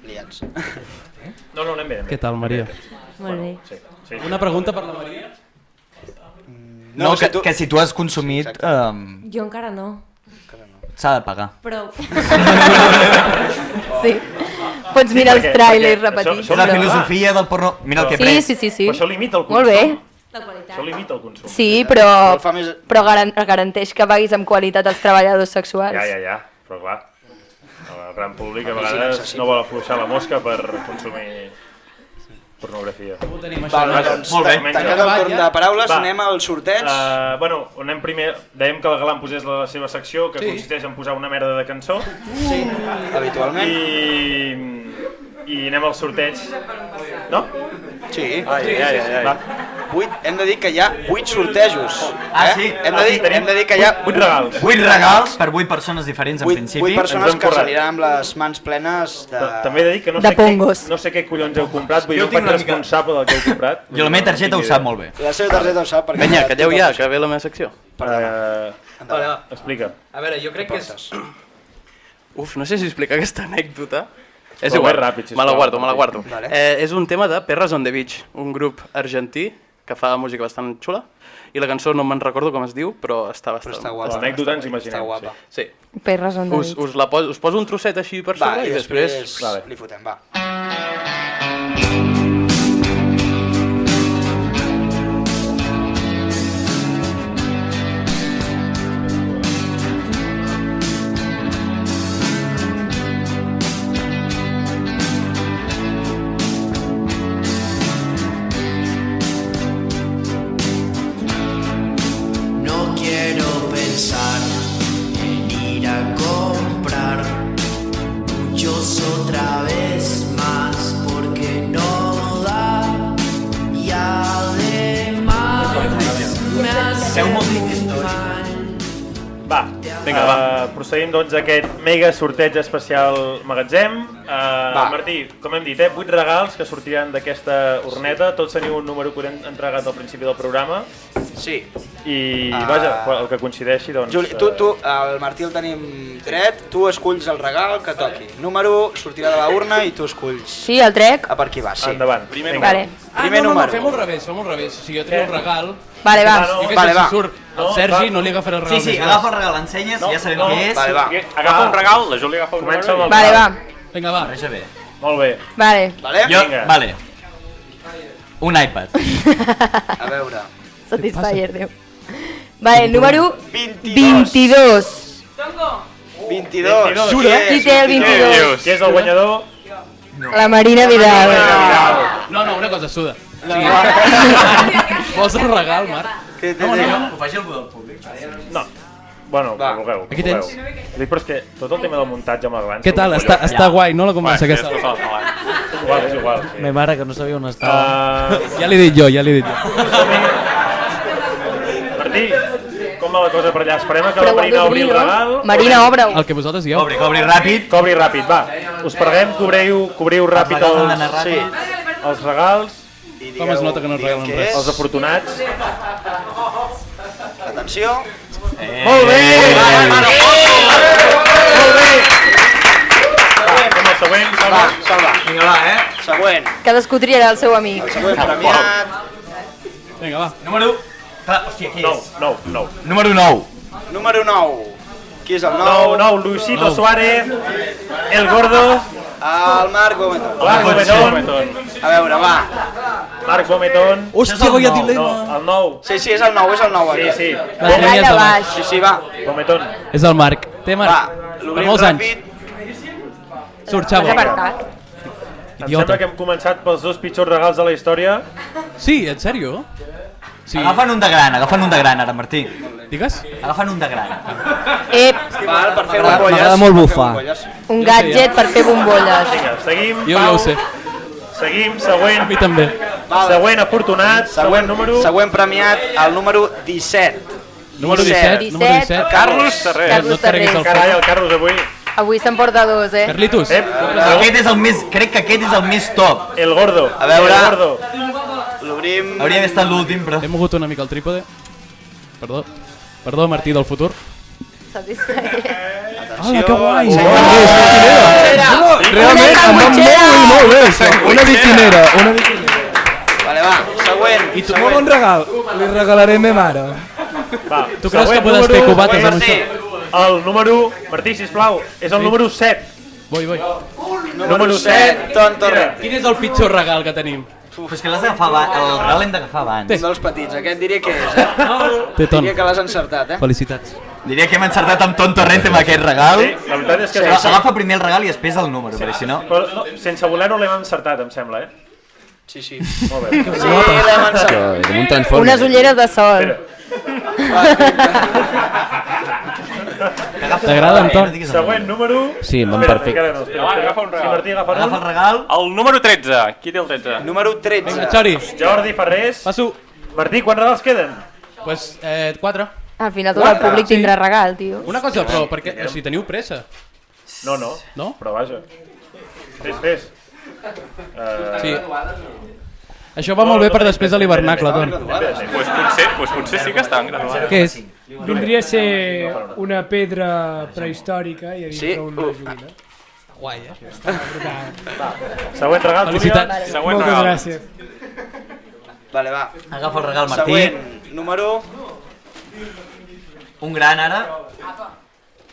Liats. No, anem bé. Què tal, Maria? Molt bé. Una pregunta per la Maria? No, que si tu has consumit... Jo encara no. S'ha de pagar. Però... Sí. Pots mirar els tràilers repetits. La filosofia del porno... Mira el que he pres. Sí. Però això limita el consum. Molt bé. La qualitat. Això limita el consum. Sí, però garanteix que paguis amb qualitat els treballadors sexuals. Ja. Però clar, el gran públic a vegades no vol afluixar la mosca per consumir pornografia. Doncs, tancat el torn de paraules, anem al sorteig. Bueno, anem primer, dèiem que el Galant posés la seva secció, que consisteix en posar una merda de cançó. Sí, habitualment. I anem al sorteig. No? Sí. Va. hem de dir que hi ha 8 sortejos. Ah, sí? Hem de dir que hi ha 8 regals. 8 regals per 8 persones diferents, en principi. 8 persones que s'aniran amb les mans plenes de... També he de dir que no sé què collons heu comprat, vull dir, no faig responsable del que heu comprat. Jo la meva targeta ho sap molt bé. La seva targeta ho sap perquè... Vinga, calleu ja, que ve la meva secció. Explica. A veure, jo crec que és... Uf, no sé si explicar aquesta anècdota. És Però igual, més ràpid, sisplau. me la guardo. Vale. És un tema de Perras on the Beach, un grup argentí que fa música bastant xula, i la cançó no me'n recordo com es diu, però està bastant... Però està guapa. L'anècdota ens imaginem. Està guapa. Sí. Perres on the beach. Us poso un trosset així per Va, sobre i i després... li fotem, va. No quiero pensar en ir a comprar muchos otra vez más porque no da y además me hace mal. Va, procedim doncs a aquest mega sorteig especial magatzem. Martí, com hem dit, 8 regals que sortiran d'aquesta horneta, tots teniu un número que hem entregat al principi del programa. Sí. I vaja, el que coincideixi, doncs... Juli, tu, el Martí el tenim dret, tu esculls el regal que toqui. Número sortirà de la urna i tu esculls. Sí, el trec? A per aquí va, sí. Endavant. Primer número. Vale. Primer número. Fem al revés. O sigui, jo trio el regal. Vale, va. Jo que sé, si surt el Sergi, no li agafaré el regal. Sí, agafa el regal, l'ensenyes, ja sabem què és. Vale, va. Agafa un regal, la Júlia agafa un Comença amb número. el Vale, regal. va. Vinga, va. Barreja bé. Molt bé. Vale. Vale? Jo, Vinga. vale. Un iPad. A veure. Satisfyer, Déu. Vale, número 22. 22. 22. Qui té el 22? Qui és el guanyador? La Marina Vidal. No, una cosa, suda. Vols el regal, Marc? Ho faci algú del públic. No. Bueno, Va. com vulgueu. Aquí tens. Dic, però és que tot el tema del muntatge amb el gran... Què tal? Està guai, no, la conversa aquesta? És igual, sí. Me mare que no sabia on estava. Ja l'he dit jo. Martí, com va la cosa per allà? Esperem a que la Marina obri el regal. Marina, obre-ho. El que vosaltres dieu. Cobri ràpid. Cobri ràpid, va. Us preguem, cobriu ràpid els regals, Com es nota que no es regalen res? els afortunats. Atenció. Molt bé! Molt bé! Com el següent, Salva. Vinga, va, Següent. Cadascú triarà el seu amic. Següent premiat. Vinga, va. Número... Hòstia, qui és? No. Número 9. Número 9. Qui és el 9? No, Luisito Suárez, el gordo, El Marc Gómez. Marc Gometón. A veure, va. Marc Gometón. Hòstia, vaya No, dilema. el nou. Sí, és el 9, aquest. Sí. La premia és el Marc. Sí, va. Gometón. És el Marc. Té Va, Marc. Per l'obrim molts anys. ràpid. Surt, xavo. Apartat. Em sembla que hem començat pels dos pitjors regals de la història. Sí, en sèrio? Sí. Agafa'n un de gran ara, Martí. Digues? Agafa'n un de gran. Val, per fer bombolles. M'agrada molt bufar. Un gadget per fer bombolles. Vinga, seguim. Jo ja ho sé. Seguim, A següent. mi també. Següent afortunat, següent número. Següent premiat, el número 17. Número 17. Número 17. Carlos Terrés. Carlos No et carreguis el Carai, el Carlos avui. Avui s'emporta dos, Carlitos. Aquest és el més... Crec que aquest és el més top. El gordo. A veure. El gordo. L'obrim. Hauria d'haver estat l'últim, però... He mogut una mica el trípode. Perdó, Martí del futur. Satisfyer. Atenció. que guai! Realment, em va molt bé, això. Una biquinera. Vale, va, següent. I tu, següent. bon regal. Li regalaré a ma mare. Va, Tu creus que següent podràs fer número. cubates amb Martí. això? El número... Martí, sisplau, és el número 7. Voy. Número 7, Ton Torrent. Quin és el pitjor regal que tenim? Però és que l'has d'agafar abans, el regal l'hem d'agafar abans. Un dels petits, aquest diria que és, Té ton. Diria que l'has encertat, Felicitats. Diria que hem encertat amb Ton Torrent amb aquest regal. Sí, la veritat és que... Agafa primer el regal i després el número, perquè si no... Però, no, sense voler no l'hem encertat, em sembla, Sí. Molt bé. Sí, l'hem encertat. Com un transformer. Unes ulleres de sol. T'agrada, Anton? Següent número... Sí, em van Espera, perfecte. encara no, espera. Agafa un regal. Sí, Martí, agafa Agafa el regal. El número 13. Qui té el 13? Número 13. Vinga, Xori. Jordi Ferrés. Passo. Martí, quants regals queden? Pues 4. Al final tot el públic tindrà regal, tio. Una cosa, però, perquè, o sigui, teniu pressa? No, però vaja. Fes. Sí. Això va molt bé per després de l'hivernacle, Ton. Pues potser sí que estan graduades. Què és? Vindria a ser una pedra prehistòrica i a dintre una joguina. Guai, Està brutal. Següent regal, felicitats. Moltes gràcies. Vale, va. Agafa el regal, Martí. Següent, número... Un gran ara.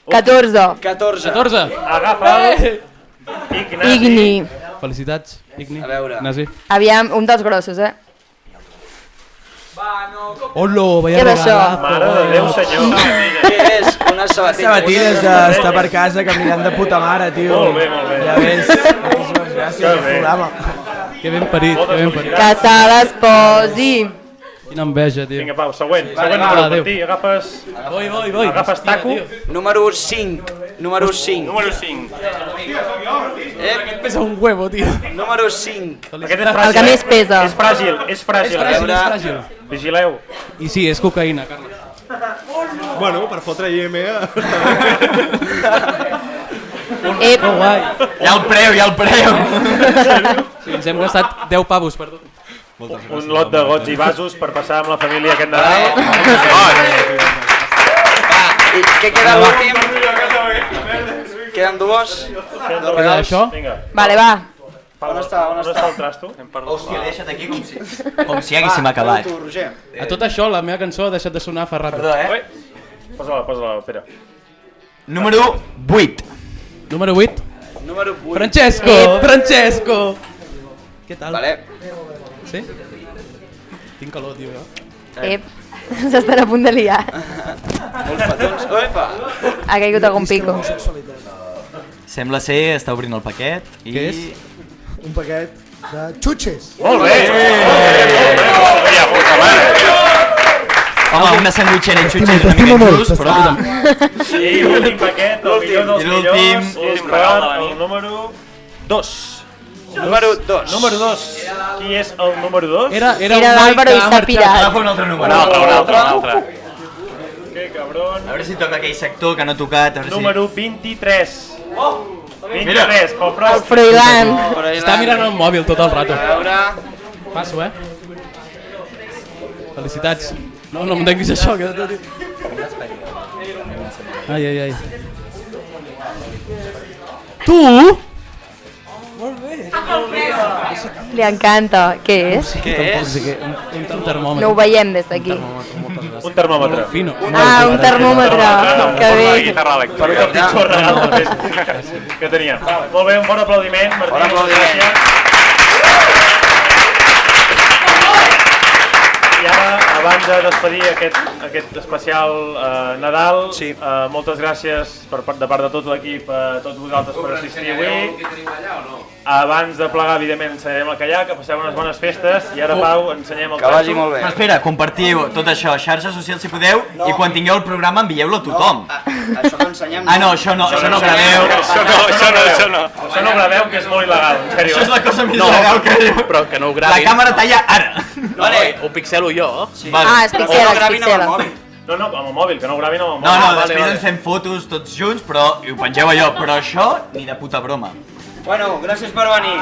14. Agafa el... Igni. Felicitats, Igni. A veure. Nasi. Aviam, un dels grossos, Hola, vaya Què és això? regalazo. Mare de Déu, senyor. Què és? Unes sabatilles d'estar per casa caminant de puta mare, tio. Molt bé. Ja ves. Moltíssimes gràcies pel programa. Que ben parit, que ben parit. Que se les posi. Quina enveja, tio. Vinga, Pau, següent Vale, número, adéu. Martí, agafes... Voy. Agafes taco. Número 5. Número 5. Número 5. Aquest pesa un huevo, tio. Número 5. Aquest és fràgil. El que més pesa. És fràgil. És fràgil. Vigileu. I sí, és cocaïna, Carles. Bueno, per fotre IME... Que guai. Hi ha el preu. Sí, ens hem gastat 10 pavos per tot. Un lot de gots i vasos per passar amb la família aquest Nadal. I què queda l'últim? Queden dues. Dos regals. Això? Vinga. Vale, va. On està el trasto? Hòstia, deixa't aquí com si haguéssim acabat. Tu, Roger. A tot això, la meva cançó ha deixat de sonar fa rato. Perdó, Posa-la, Pere. Número 8. Número 8. Número 8. Francesco! Què tal? Vale. Sí? Tinc calor, tio. S'estan a punt de liar. Molts petons. Opa! Ha caigut algun pico. Sembla ser, està obrint el paquet i... Què és? Un paquet de xutxes. Molt bé! Home, una sandwitxera i xutxes una mica injust, però... I l'últim paquet, el millor dels millors, és per el número 2. Número 2. Número 2. Qui és el número 2? Era l'Àlvaro i s'ha pirat. Agafa un altre número. Un altre. Que cabron. A veure si toca aquell sector que no ha tocat. Número 23. 23, pel Frost. El Froilán. Està mirant el mòbil tot el rato. A veure... Passo, Felicitats. No em denguis això, que... Ai. Tu? Molt bé. Li encanta. Què és? Què és? Un termòmetre. No ho veiem des d'aquí. Un termòmetre. Fino. Ah, un termòmetre. Que bé. Guitarra Per un elèctrica. pitjor regal del fet que tenia. Molt bé, un bon aplaudiment, Martí. Bon aplaudiment. Gràcies. I ara, abans de despedir aquest especial Nadal, moltes gràcies de part de tot l'equip, a tots vosaltres per assistir avui. Abans de plegar, evidentment, ensenyarem el caiac, que passeu unes bones festes, i ara, Pau, ensenyem el Que vagi molt bé. Però espera, compartiu tot això a xarxes socials si podeu, i quan tingueu el programa envieu-lo a tothom. Això que ensenyem... Ah, no, això no graveu. Això no. Això no graveu, que és molt il·legal, en sèrio. Això és la cosa més il·legal que diu. Però que no ho La gravin. càmera talla ara. Vale, ho pixelo jo. Ah, es pixela. No, amb el mòbil, que no ho gravin amb el mòbil. No, després ens fem fotos tots junts, però i ho pengeu allò. Però això, ni de puta broma. Bueno, gràcies per venir.